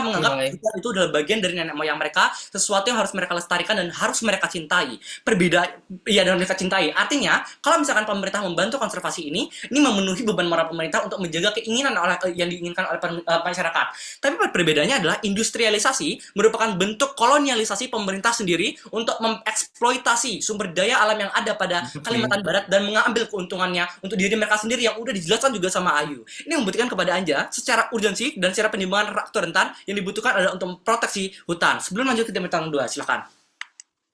menganggap hutan itu adalah bagian dari nenek moyang mereka, sesuatu yang harus mereka lestarikan dan harus mereka cintai. Dan mereka cintai. Artinya, kalau misalkan pemerintah membantu konservasi ini memenuhi beban moral pemerintah untuk menjaga keinginan yang diinginkan oleh masyarakat. Tapi perbedaannya adalah industrialisasi merupakan bentuk kolonialisasi pemerintah sendiri untuk mengeksploitasi sumber daya alam yang ada pada Kalimantan Barat dan mengambil keuntungannya untuk diri mereka sendiri yang udah dijelaskan juga sama Ayu. Ini membuktikan kepada Anda secara urgensi dan secara penimbangan faktor rentan yang dibutuhkan adalah untuk memproteksi hutan. Sebelum lanjut ke tim pertanyaan 2, silakan.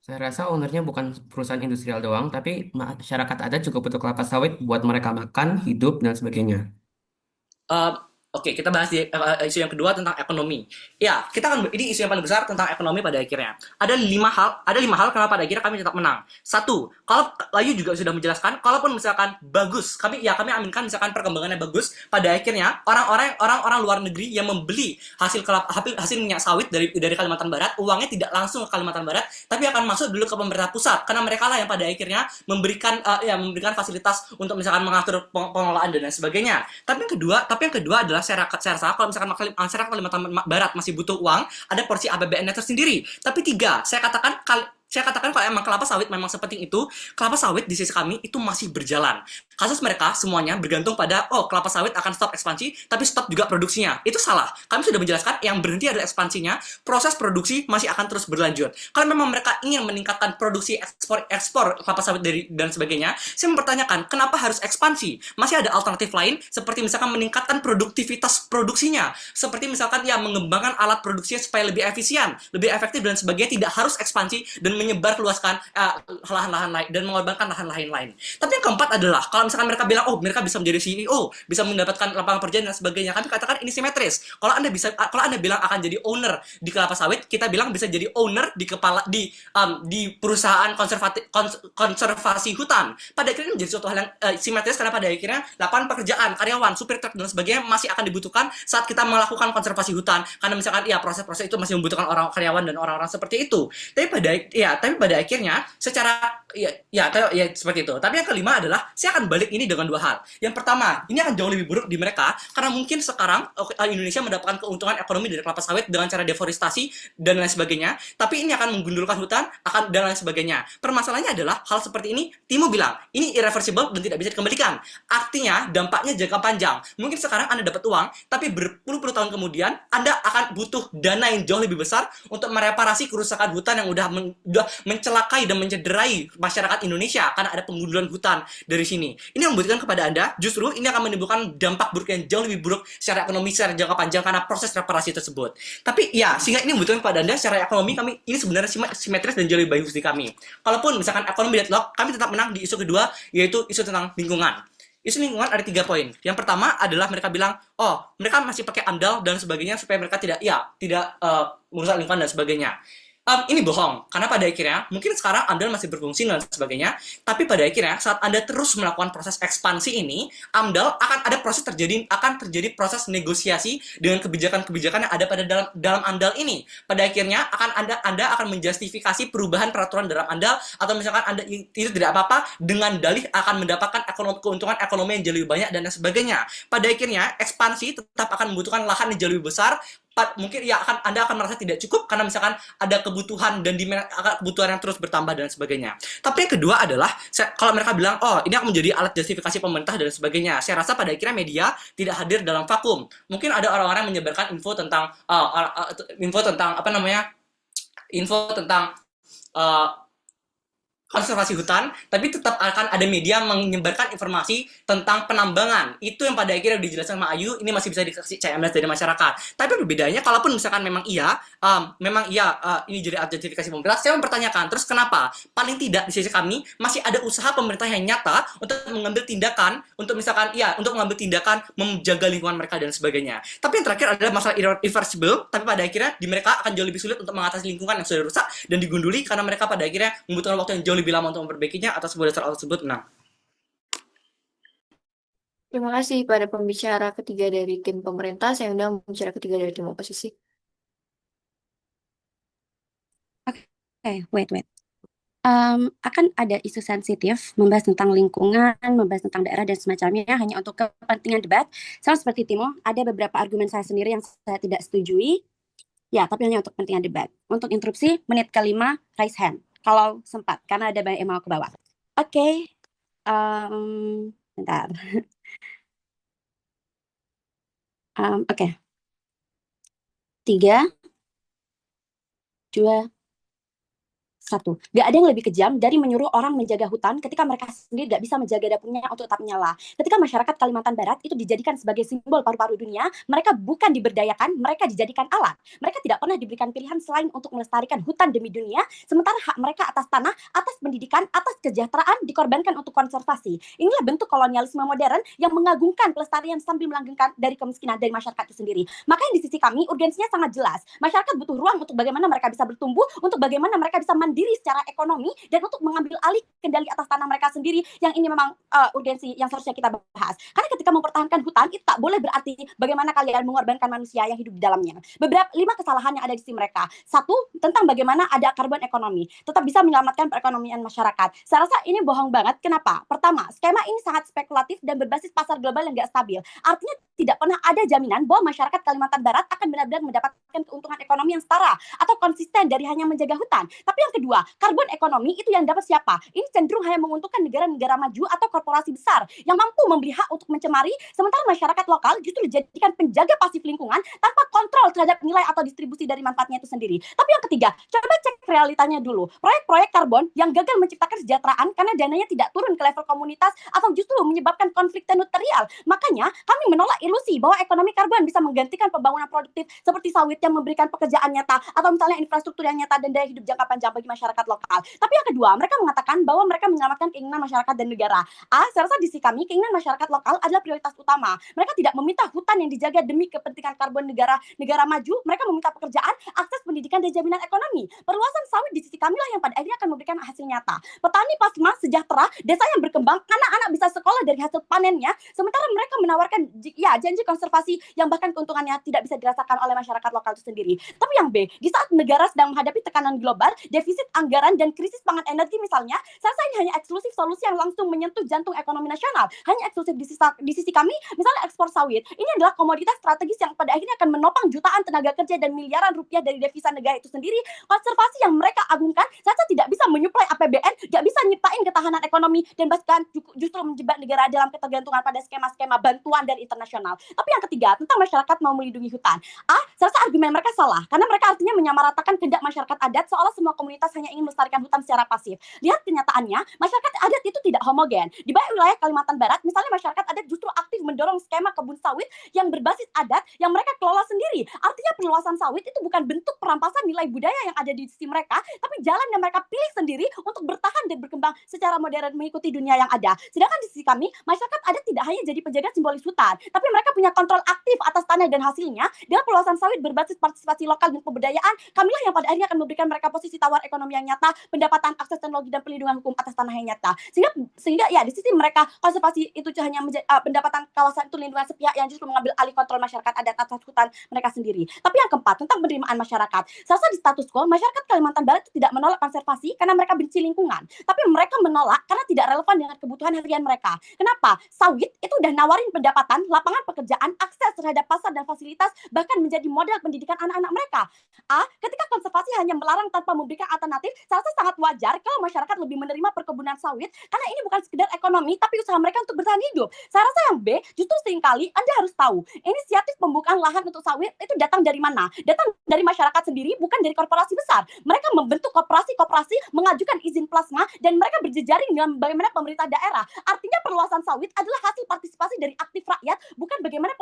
Saya rasa ownernya bukan perusahaan industrial doang, tapi masyarakat adat juga butuh kelapa sawit buat mereka makan, hidup, dan sebagainya. Oke, kita bahas isu yang kedua tentang ekonomi. Ya, ini isu yang paling besar tentang ekonomi pada akhirnya. Ada lima hal kenapa pada akhirnya kami tetap menang. Satu, kalau Layu juga sudah menjelaskan, kalaupun misalkan bagus, kami aminkan misalkan perkembangannya bagus, pada akhirnya orang-orang luar negeri yang membeli hasil minyak sawit dari Kalimantan Barat, uangnya tidak langsung ke Kalimantan Barat, tapi akan masuk dulu ke pemerintah pusat, karena mereka lah yang pada akhirnya memberikan fasilitas untuk misalkan mengatur pengelolaan dan lain sebagainya. Tapi yang kedua adalah saya rasa kalau misalkan masyarakat Kalimantan Barat masih butuh uang, ada porsi APBN-nya tersendiri. Tapi tiga, saya katakan kalau emang kelapa sawit memang sepenting itu, kelapa sawit di sisi kami itu masih berjalan. Kasus mereka semuanya bergantung pada, kelapa sawit akan stop ekspansi, tapi stop juga produksinya. Itu salah. Kami sudah menjelaskan yang berhenti adalah ekspansinya, proses produksi masih akan terus berlanjut. Kalau memang mereka ingin meningkatkan produksi ekspor kelapa sawit dan sebagainya, saya mempertanyakan kenapa harus ekspansi? Masih ada alternatif lain, seperti misalkan meningkatkan produktivitas produksinya, seperti misalkan mengembangkan alat produksinya supaya lebih efisien, lebih efektif dan sebagainya, tidak harus ekspansi dan menyebar luaskan lahan-lahan lain dan mengorbankan lahan-lahan lain. Tapi yang keempat adalah kalau misalkan mereka bilang mereka bisa menjadi CEO, bisa mendapatkan lapangan pekerjaan dan sebagainya, kami katakan ini simetris. Kalau Anda bilang akan jadi owner di kelapa sawit, kita bilang bisa jadi owner di perusahaan konservasi hutan. Pada akhirnya menjadi suatu hal yang simetris, karena pada akhirnya lapangan pekerjaan, karyawan, supir truk dan sebagainya masih akan dibutuhkan saat kita melakukan konservasi hutan, karena misalkan proses-proses itu masih membutuhkan orang karyawan dan orang-orang seperti itu. Tapi pada akhirnya secara seperti itu. Tapi yang kelima adalah saya akan balik ini dengan dua hal. Yang pertama, ini akan jauh lebih buruk di mereka karena mungkin sekarang Indonesia mendapatkan keuntungan ekonomi dari kelapa sawit dengan cara deforestasi dan lain sebagainya, tapi ini akan menggundulkan hutan dan lain sebagainya. Permasalahannya adalah hal seperti ini, Timo bilang ini irreversible dan tidak bisa dikembalikan. Artinya dampaknya jangka panjang. Mungkin sekarang Anda dapat uang, tapi berpuluh-puluh tahun kemudian Anda akan butuh dana yang jauh lebih besar untuk mereparasi kerusakan hutan yang udah mencelakai dan mencederai masyarakat Indonesia karena ada penggundulan hutan dari sini. Ini membuktikan kepada Anda, justru ini akan menimbulkan dampak buruk yang jauh lebih buruk secara ekonomi secara jangka panjang karena proses reparasi tersebut. Tapi sehingga ini membuktikan kepada Anda secara ekonomi kami ini sebenarnya simetris dan jauh lebih bagus di kami. Kalaupun misalkan ekonomi deadlock, kami tetap menang di isu kedua, yaitu isu tentang lingkungan. Isu lingkungan ada 3 poin. Yang pertama adalah mereka bilang, mereka masih pakai AMDAL dan sebagainya supaya mereka tidak merusak lingkungan dan sebagainya. Ini bohong, karena pada akhirnya mungkin sekarang AMDAL masih berfungsi dan sebagainya, tapi pada akhirnya saat Anda terus melakukan proses ekspansi ini, AMDAL akan terjadi proses negosiasi dengan kebijakan-kebijakan yang ada pada dalam AMDAL ini. Pada akhirnya Anda akan menjustifikasi perubahan peraturan dalam AMDAL, atau misalkan Anda itu tidak apa-apa dengan dalih akan mendapatkan keuntungan ekonomi yang jauh lebih banyak dan sebagainya. Pada akhirnya ekspansi tetap akan membutuhkan lahan yang jauh lebih besar. Mungkin Anda akan merasa tidak cukup karena misalkan ada kebutuhan dan kebutuhan yang terus bertambah dan sebagainya. Tapi yang kedua adalah kalau mereka bilang ini akan menjadi alat justifikasi pemerintah dan sebagainya, saya rasa pada akhirnya media tidak hadir dalam vakum. Mungkin ada orang-orang yang menyebarkan info tentang konservasi hutan, tapi tetap akan ada media menyebarkan informasi tentang penambangan. Itu yang pada akhirnya dijelaskan sama Ayu, ini masih bisa dikasih CMS dari masyarakat. Tapi perbedaannya, kalaupun misalkan memang ini jadi justifikasi pemerintah, saya mempertanyakan, terus kenapa? Paling tidak di sisi kami, masih ada usaha pemerintah yang nyata untuk mengambil tindakan, untuk mengambil tindakan menjaga lingkungan mereka dan sebagainya. Tapi yang terakhir adalah masalah irreversible, tapi pada akhirnya di mereka akan jauh lebih sulit untuk mengatasi lingkungan yang sudah rusak dan digunduli, karena mereka pada akhirnya membutuhkan waktu yang jauh lebih lama untuk memperbaikinya. Atas sebuah dasar tersebut, Terima kasih pada pembicara ketiga dari tim pemerintah. Saya undang pembicara ketiga dari tim oposisi. Oke, wait. Akan ada isu sensitif, membahas tentang lingkungan, membahas tentang daerah dan semacamnya hanya untuk kepentingan debat. Sama seperti Timo, ada beberapa argumen saya sendiri yang saya tidak setujui. Ya, tapi hanya untuk kepentingan debat. Untuk interupsi, menit ke-5, raise hand. Kalau sempat, karena ada banyak yang mau ke bawah. Oke. Bentar. Oke. 3, 2, Satu, gak ada yang lebih kejam dari menyuruh orang menjaga hutan ketika mereka sendiri gak bisa menjaga dapurnya untuk tetap nyala. Ketika masyarakat Kalimantan Barat itu dijadikan sebagai simbol paru-paru dunia, mereka bukan diberdayakan, mereka dijadikan alat. Mereka tidak pernah diberikan pilihan selain untuk melestarikan hutan demi dunia, sementara hak mereka atas tanah, atas pendidikan, atas kesejahteraan dikorbankan untuk konservasi. Inilah bentuk kolonialisme modern yang mengagungkan pelestarian sambil melanggengkan dari kemiskinan dari masyarakat itu sendiri. Makanya di sisi kami urgensinya sangat jelas. Masyarakat butuh ruang untuk bagaimana mereka bisa bertumbuh, untuk bagaimana mereka bisa mandiri secara ekonomi, dan untuk mengambil alih kendali atas tanah mereka sendiri. Yang ini memang urgensi yang seharusnya kita bahas. Karena ketika mempertahankan hutan itu tak boleh berarti bagaimana kalian mengorbankan manusia yang hidup di dalamnya. Beberapa 5 kesalahan yang ada di sisi mereka. Satu, tentang bagaimana ada karbon ekonomi, tetap bisa menyelamatkan perekonomian masyarakat. Saya rasa ini bohong banget. Kenapa? Pertama, skema ini sangat spekulatif dan berbasis pasar global yang nggak stabil. Artinya tidak pernah ada jaminan bahwa masyarakat Kalimantan Barat akan benar-benar mendapatkan keuntungan ekonomi yang setara atau konsisten dari hanya menjaga hutan. Tapi yang kedua, karbon ekonomi itu yang dapat siapa? Ini cenderung hanya menguntungkan negara-negara maju atau korporasi besar yang mampu membeli hak untuk mencemari, sementara masyarakat lokal justru dijadikan penjaga pasif lingkungan tanpa kontrol terhadap nilai atau distribusi dari manfaatnya itu sendiri. Tapi yang ketiga, coba cek realitanya dulu. Proyek-proyek karbon yang gagal menciptakan kesejahteraan karena dananya tidak turun ke level komunitas atau justru menyebabkan konflik teritorial. Makanya kami menolak ilusi bahwa ekonomi karbon bisa menggantikan pembangunan produktif seperti sawit yang memberikan pekerjaan nyata atau misalnya infrastruktur yang nyata dan daya hidup jangka panjang bagi masyarakat lokal. Tapi yang kedua, mereka mengatakan bahwa mereka menyelamatkan keinginan masyarakat dan negara. Saya rasa di sisi kami keinginan masyarakat lokal adalah prioritas utama. Mereka tidak meminta hutan yang dijaga demi kepentingan karbon negara maju. Mereka meminta pekerjaan, akses pendidikan dan jaminan ekonomi. Perluasan sawit di sisi kamilah yang pada akhirnya akan memberikan hasil nyata. Petani pasma sejahtera, desa yang berkembang, anak-anak bisa sekolah dari hasil panennya, sementara mereka menawarkan janji konservasi yang bahkan keuntungannya tidak bisa dirasakan oleh masyarakat lokal itu sendiri. Tapi yang B, di saat negara sedang menghadapi tekanan global, defisit anggaran dan krisis pangan energi misalnya, saya rasa ini hanya eksklusif solusi yang langsung menyentuh jantung ekonomi nasional. Hanya eksklusif di sisi kami, misalnya ekspor sawit. Ini adalah komoditas strategis yang pada akhirnya akan menopang jutaan tenaga kerja dan miliaran rupiah dari devisa negara itu sendiri. Konservasi yang mereka agungkan, saya rasa tidak bisa menyuplai APBN, tidak bisa nyiptain ketahanan ekonomi, dan bahkan justru menjebak negara dalam ketergantungan pada skema-skema bantuan dari internasional. Tapi yang ketiga, tentang masyarakat mau melindungi hutan. Saya rasa argumen mereka salah, karena mereka artinya menyamaratakan kehendak masyarakat adat seolah semua komunitas hanya ingin melestarikan hutan secara pasif. Lihat kenyataannya, masyarakat adat itu tidak homogen. Di banyak wilayah Kalimantan Barat, misalnya masyarakat adat justru aktif mendorong skema kebun sawit yang berbasis adat yang mereka kelola sendiri. Artinya perluasan sawit itu bukan bentuk perampasan nilai budaya yang ada di sisi mereka, tapi jalan yang mereka pilih sendiri untuk bertahan dan berkembang secara modern mengikuti dunia yang ada. Sedangkan di sisi kami, masyarakat adat tidak hanya jadi penjaga simbolis hutan, tapi mereka punya kontrol aktif atas tanah dan hasilnya. Dengan perluasan sawit berbasis partisipasi lokal dan pemberdayaan, kamilah yang pada akhirnya akan memberikan mereka posisi tawar ekonomi yang nyata, pendapatan, akses teknologi dan perlindungan hukum atas tanah yang nyata. Sehingga ya di sisi mereka konservasi itu hanya pendapatan kawasan itu lindungan sepihak yang justru mengambil alih kontrol masyarakat adat atas hutan mereka sendiri. Tapi yang keempat, tentang penerimaan masyarakat. Saya rasa di status quo, masyarakat Kalimantan Barat itu tidak menolak konservasi karena mereka benci lingkungan, tapi mereka menolak karena tidak relevan dengan kebutuhan harian mereka. Kenapa? Sawit itu udah nawarin pendapatan, lapangan pekerjaan, akses terhadap pasar dan fasilitas, bahkan menjadi modal pendidikan anak-anak mereka. Ketika konservasi hanya melarang tanpa memberikan alternatif, saya rasa sangat wajar kalau masyarakat lebih menerima perkebunan sawit, karena ini bukan sekedar ekonomi, tapi usaha mereka untuk bertahan hidup. Saya rasa yang B, justru seringkali Anda harus tahu, inisiatif pembukaan lahan untuk sawit itu datang dari mana? Datang dari masyarakat sendiri, bukan dari korporasi besar. Mereka membentuk koperasi-koperasi, mengajukan izin plasma, dan mereka berjejaring dengan bagaimana pemerintah daerah. Artinya perluasan sawit adalah hasil partisipasi dari aktif rakyat, bukan bagaimana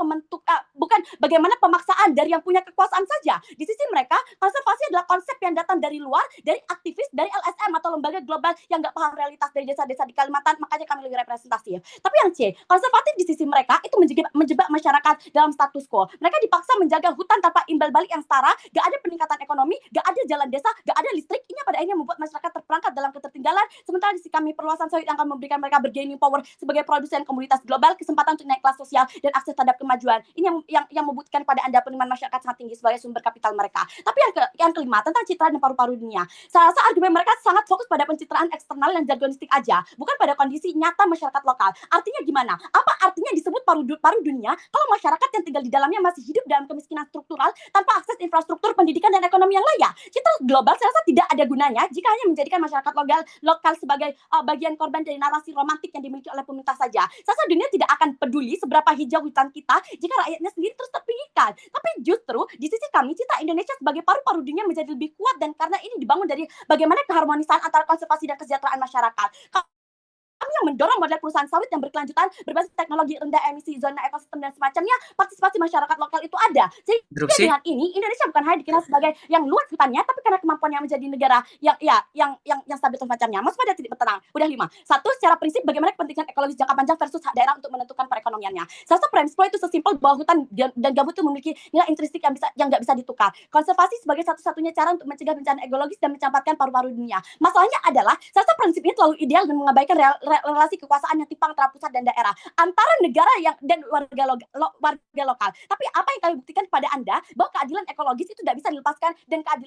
pemaksaan dari yang punya kekuasaan saja. Di sisi mereka, konservasi adalah konsep yang datang dari luar, dari aktivis, dari LSM atau lembaga global yang nggak paham realitas dari desa-desa di Kalimantan, makanya kami lebih representatif. Tapi yang C, konservatif di sisi mereka itu menjebak masyarakat dalam status quo. Mereka dipaksa menjaga hutan tanpa imbal balik yang setara, gak ada peningkatan ekonomi, gak ada jalan desa, gak ada listrik. Ini pada akhirnya membuat masyarakat terperangkap dalam ketertinggalan. Sementara di sisi kami, perluasan sawit yang akan memberikan mereka bergaining power sebagai produsen komunitas global, kesempatan untuk naik kelas sosial dan akses terhadap kemajuan. Ini yang membuktikan pada Anda penerimaan masyarakat sangat tinggi sebagai sumber kapital mereka. Tapi yang kelima, tentang citra dan paru-paru dunia. Saya rasa argumen mereka sangat fokus pada pencitraan eksternal dan jargonistik aja, bukan pada kondisi nyata masyarakat lokal. Artinya gimana? Apa artinya disebut paru dunia kalau masyarakat yang tinggal di dalamnya masih hidup dalam kemiskinan struktural tanpa akses infrastruktur pendidikan dan ekonomi yang layak? Citra global saya rasa tidak ada gunanya karenanya, jika hanya menjadikan masyarakat lokal sebagai bagian korban dari narasi romantik yang dimiliki oleh pemerintah saja, saya rasa dunia tidak akan peduli seberapa hijau hutan kita jika rakyatnya sendiri terus terpinggirkan. Tapi justru di sisi kami, cita Indonesia sebagai paru-paru dunia menjadi lebih kuat, dan karena ini dibangun dari bagaimana keharmonisan antara konservasi dan kesejahteraan masyarakat. Kami yang mendorong model perusahaan sawit yang berkelanjutan berbasis teknologi rendah emisi, zona ekosistem dan semacamnya, partisipasi masyarakat lokal itu ada. Sehingga Drupsi, dengan ini Indonesia bukan hanya dikenal sebagai yang luas hutannya, tapi karena kemampuannya menjadi negara yang stabil dan semacamnya. Masuk pada titik bertenang. Udah 5. 1. Secara prinsip bagaimana kepentingan ekologis jangka panjang versus hak daerah untuk menentukan perekonomiannya. Saya rasa premis itu sesimpel bahwa hutan dan gambut itu memiliki nilai intrinsik yang nggak bisa ditukar. Konservasi sebagai satu-satunya cara untuk mencegah bencana ekologis dan mencatatkan paru-paru dunia. Masalahnya adalah saya rasa prinsip ini terlalu ideal dan mengabaikan relasi kekuasaan yang timpang antara pusat dan daerah, antara negara dan warga lokal. Tapi apa yang kami buktikan kepada Anda bahwa keadilan ekologis itu tidak bisa dilepaskan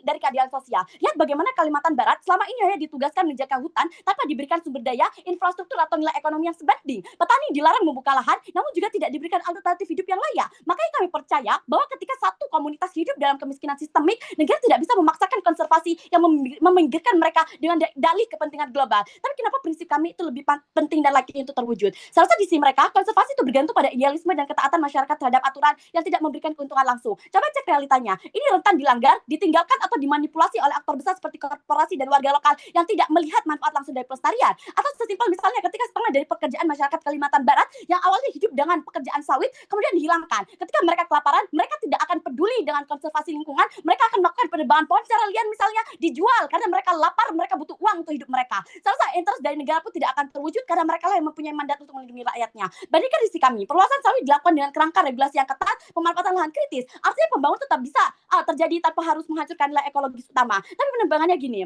dari keadilan sosial. Lihat bagaimana Kalimantan Barat selama ini hanya ditugaskan menjaga hutan tanpa diberikan sumber daya, infrastruktur atau nilai ekonomi yang sebanding. Petani dilarang membuka lahan, namun juga tidak diberikan alternatif hidup yang layak. Makanya kami percaya bahwa ketika satu komunitas hidup dalam kemiskinan sistemik, negara tidak bisa memaksakan konservasi yang meminggirkan mereka dengan dalih kepentingan global. Tapi kenapa prinsip kami itu lebih penting dan lagi itu terwujud? Saya rasa di sisi mereka, konservasi itu bergantung pada idealisme dan ketaatan masyarakat terhadap aturan yang tidak memberikan keuntungan langsung. Coba cek realitanya. Ini rentan dilanggar, ditinggalkan atau dimanipulasi oleh aktor besar seperti korporasi dan warga lokal yang tidak melihat manfaat langsung dari pelestarian. Atau sesimpel misalnya ketika setengah dari pekerjaan masyarakat Kalimantan Barat yang awalnya hidup dengan pekerjaan sawit kemudian dihilangkan. Ketika mereka kelaparan, mereka tidak akan peduli dengan konservasi lingkungan, mereka akan melakukan penebangan pohon secara liar misalnya, dijual karena mereka lapar, mereka butuh uang untuk hidup mereka. Saya rasa interest dari negara pun tidak akan terwujud karena mereka lah yang mempunyai mandat untuk melindungi rakyatnya. Bandingkan di sisi kami, perluasan sawit dilakukan dengan kerangka regulasi yang ketat, pemanfaatan lahan kritis. Artinya pembangunan tetap bisa terjadi tanpa harus menghancurkan nilai ekologis utama. Tapi penebangannya gini,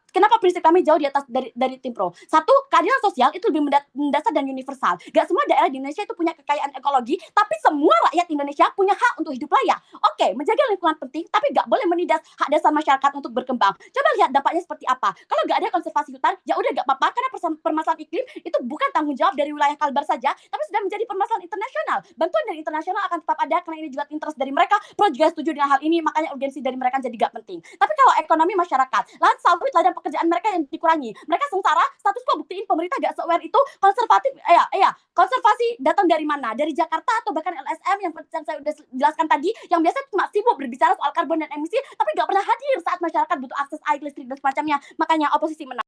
kenapa prinsip kami jauh di atas dari tim pro? 1. Keadilan sosial itu lebih mendasar dan universal. Gak semua daerah di Indonesia itu punya kekayaan ekologi, tapi semua rakyat Indonesia punya hak untuk hidup layak. Oke, menjaga lingkungan penting, tapi gak boleh menindas hak dasar masyarakat untuk berkembang. Coba lihat dampaknya seperti apa. Kalau gak ada konservasi hutan, ya udah gak apa-apa, karena permasalahan iklim itu bukan tanggung jawab dari wilayah Kalbar saja, tapi sudah menjadi permasalahan internasional. Bantuan dari internasional akan tetap ada karena ini juga interest dari mereka. Pro juga setuju dengan hal ini, makanya urgensi dari mereka jadi gak penting. Tapi kalau ekonomi masyarakat, lahan sawit, ladang pekerjaan mereka yang dikurangi, mereka sengsara, status quo buktiin pemerintah gak se-aware itu. Konservasi datang dari mana? Dari Jakarta atau bahkan LSM yang saya udah jelaskan tadi, yang biasa cuma sibuk berbicara soal karbon dan emisi, tapi gak pernah hadir saat masyarakat butuh akses air, listrik, dan semacamnya. Makanya oposisi menang.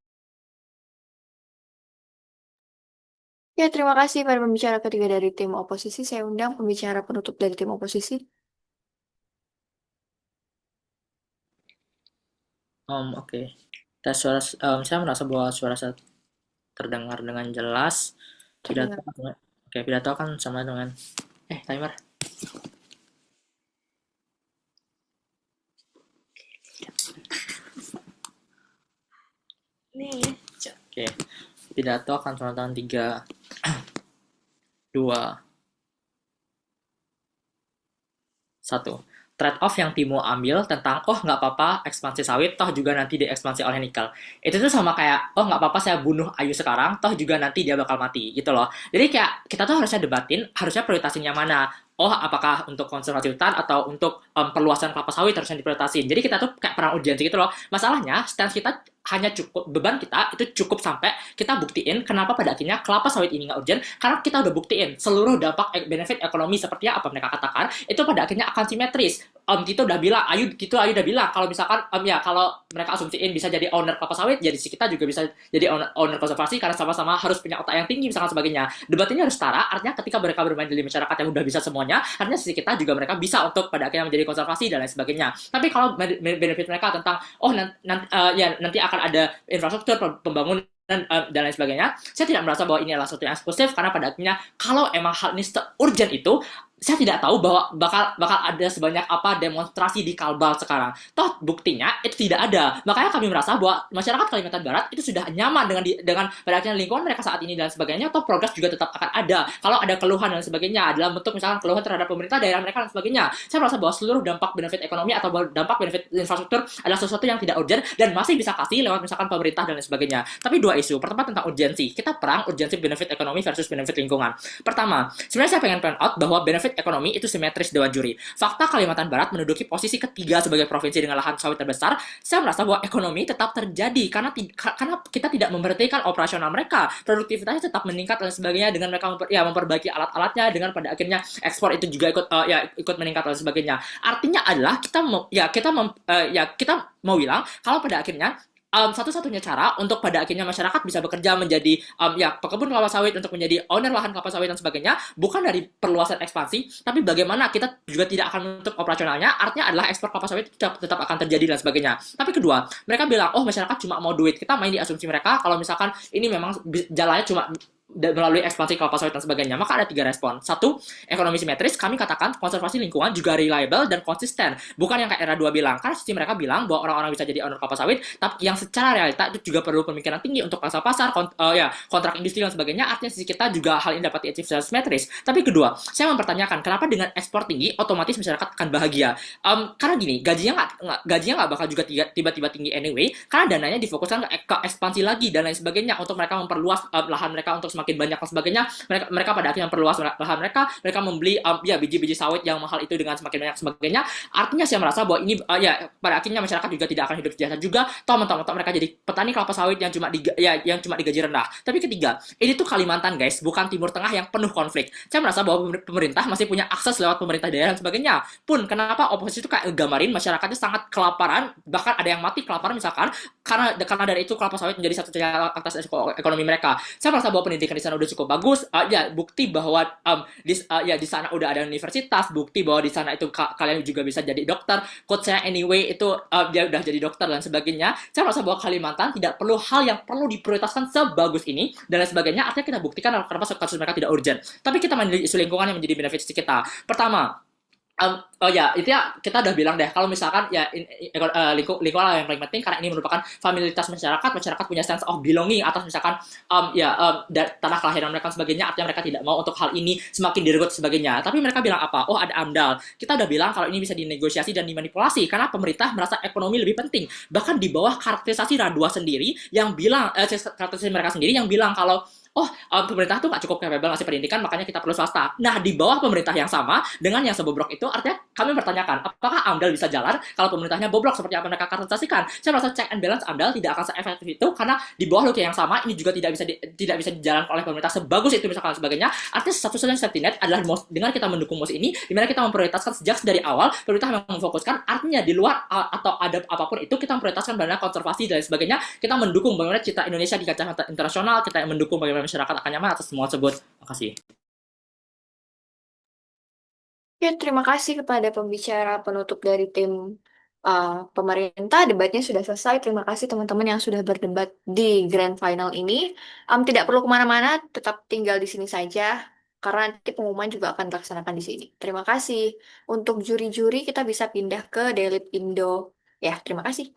Ya, terima kasih pada pembicara ketiga dari tim oposisi. Saya undang pembicara penutup dari tim oposisi. Oke. Saya merasa bahwa suara saya terdengar dengan jelas. Pidato, Terdengar. oke, pidato kan sama dengan timer. Nih. Oke, pidato akan sama dengan 3, 2, 1. Trade-off yang Timo ambil tentang nggak apa-apa ekspansi sawit, toh juga nanti diekspansi oleh nikel. Itu tuh sama kayak nggak apa-apa saya bunuh Ayu sekarang, toh juga nanti dia bakal mati gitu loh. Jadi kayak kita tuh harusnya debatin, harusnya prioritasin yang mana. Apakah untuk konservasi hutan atau untuk perluasan kelapa sawit harusnya diprioritasin. Jadi kita tuh kayak perang urgensi gitu loh. Masalahnya stance kita hanya cukup, beban kita itu cukup sampai kita buktiin kenapa pada akhirnya kelapa sawit ini nggak urgent, karena kita udah buktiin seluruh dampak benefit ekonomi seperti apa mereka katakan itu pada akhirnya akan simetris. Tito udah bilang, Ayu udah bilang kalau misalkan kalau mereka asumsiin bisa jadi owner kelapa sawit, jadi si kita juga bisa jadi owner konservasi karena sama-sama harus punya otak yang tinggi misalkan sebagainya. Debat ini harus setara, artinya ketika mereka bermain di masyarakat yang udah bisa semuanya, artinya sisi kita juga mereka bisa untuk pada akhirnya menjadi konservasi dan lain sebagainya. Tapi kalau benefit mereka tentang nanti akan ada infrastruktur pembangunan dan lain sebagainya, saya tidak merasa bahwa ini adalah sesuatu yang eksklusif, karena pada akhirnya kalau emang hal ini urgent itu, saya tidak tahu bahwa bakal ada sebanyak apa demonstrasi di Kalbar sekarang. Toh buktinya itu tidak ada. Makanya kami merasa bahwa masyarakat Kalimantan Barat itu sudah nyaman dengan pada akhirnya lingkungan mereka saat ini dan sebagainya. Toh progres juga tetap akan ada. Kalau ada keluhan dan sebagainya dalam bentuk misalkan keluhan terhadap pemerintah daerah mereka dan sebagainya, saya merasa bahwa seluruh dampak benefit ekonomi atau dampak benefit infrastruktur adalah sesuatu yang tidak urgent dan masih bisa kasih lewat misalkan pemerintah dan lain sebagainya. Tapi 2 isu. Pertama tentang urgensi. Kita perang urgensi benefit ekonomi versus benefit lingkungan. Pertama, sebenarnya saya pengen point out bahwa benefit perspektif ekonomi itu simetris Dewan Juri. Fakta Kalimantan Barat menduduki posisi ketiga sebagai provinsi dengan lahan sawit terbesar. Saya merasa bahwa ekonomi tetap terjadi karena kita tidak memberhentikan operasional mereka. Produktivitasnya tetap meningkat dan sebagainya dengan mereka memperbaiki alat-alatnya, dengan pada akhirnya ekspor itu juga ikut meningkat dan sebagainya. Artinya adalah kita mau bilang kalau pada akhirnya satu-satunya cara untuk pada akhirnya masyarakat bisa bekerja menjadi pekebun kelapa sawit, untuk menjadi owner lahan kelapa sawit dan sebagainya, bukan dari perluasan ekspansi, tapi bagaimana kita juga tidak akan menutup operasionalnya. Artinya adalah ekspor kelapa sawit tetap akan terjadi dan sebagainya. Tapi kedua, mereka bilang, oh masyarakat cuma mau duit. Kita main di asumsi mereka kalau misalkan ini memang jalannya cuma melalui ekspansi kelapa sawit dan sebagainya. Maka ada 3 respon. 1, ekonomi simetris. Kami katakan konservasi lingkungan juga reliable dan konsisten. Bukan yang kayak era 2 bilang. Karena sisi mereka bilang bahwa orang-orang bisa jadi owner kelapa sawit, tapi yang secara realita itu juga perlu pemikiran tinggi untuk pasar, kontrak industri dan sebagainya. Artinya sisi kita juga hal ini dapat di-achieve secara simetris. Tapi kedua, saya mempertanyakan kenapa dengan ekspor tinggi otomatis masyarakat akan bahagia. Karena gini, gajinya nggak bakal juga tiba-tiba tinggi anyway, karena dananya difokuskan ke ekspansi lagi dan lain sebagainya untuk mereka memperluas lahan mereka untuk semakin banyak dan sebagainya. Mereka pada akhirnya memperluas lahan mereka membeli biji-biji sawit yang mahal itu dengan semakin banyak sebagainya. Artinya saya merasa bahwa ini pada akhirnya masyarakat juga tidak akan hidup sejahtera juga. Mentok-mentok mereka jadi petani kelapa sawit yang cuma digaji rendah. Tapi ketiga, ini tuh Kalimantan guys, bukan Timur Tengah yang penuh konflik. Saya merasa bahwa pemerintah masih punya akses lewat pemerintah daerah dan sebagainya. Pun kenapa oposisi itu kayak nggambarin masyarakatnya sangat kelaparan, bahkan ada yang mati kelaparan misalkan karena dari itu kelapa sawit menjadi satu-satunya akses ekonomi mereka. Saya merasa bahwa pendidikan di sana udah cukup bagus. Bukti bahwa di sana udah ada universitas, bukti bahwa di sana itu kalian juga bisa jadi dokter. Coach saya anyway itu dia udah jadi dokter dan sebagainya. Saya merasa bahwa Kalimantan tidak perlu hal yang perlu diprioritaskan sebagus ini dan lain sebagainya. Artinya kita buktikan kenapa kasus mereka tidak urgent. Tapi kita main isu lingkungan yang menjadi benefit kita. Pertama, itu kita udah bilang deh kalau misalkan lingkungan yang paling penting karena ini merupakan familiaritas masyarakat punya sense of belonging atas misalkan tanah kelahiran mereka dan sebagainya. Artinya mereka tidak mau untuk hal ini semakin direnggut sebagainya. Tapi mereka bilang apa? Oh, ada AMDAL. Kita udah bilang kalau ini bisa dinegosiasi dan dimanipulasi karena pemerintah merasa ekonomi lebih penting. Bahkan di bawah karakterisasi Radwa sendiri yang bilang karakterisasi mereka sendiri yang bilang kalau pemerintah tuh nggak cukup capable ngasih pendidikan, makanya kita perlu swasta. Nah, di bawah pemerintah yang sama dengan yang sebobrok itu, artinya kami bertanyakan, apakah AMDAL bisa jalan kalau pemerintahnya bobrok seperti apa mereka karakterisasikan? Saya merasa check and balance AMDAL tidak akan se-efektif itu karena di bawah logika yang sama ini juga tidak bisa dijalankan oleh pemerintah sebagus itu misalkan sebagainya. Artinya satu-satunya safety net adalah dengan kita mendukung MOS ini, di mana kita memprioritaskan sejak dari awal pemerintah memang memfokuskan, artinya di luar atau ada apapun itu kita memprioritaskan bagaimana konservasi dan sebagainya. Kita mendukung bagaimana citra Indonesia di kancah internasional, kita mendukung bagaimana masyarakat akan nyaman atas semua tersebut. Makasih. Ya, terima kasih kepada pembicara penutup dari tim pemerintah. Debatnya sudah selesai. Terima kasih teman-teman yang sudah berdebat di grand final ini. Tidak perlu kemana-mana, tetap tinggal di sini saja. Karena nanti pengumuman juga akan dilaksanakan di sini. Terima kasih. Untuk juri-juri kita bisa pindah ke Daily Indo. Ya, terima kasih.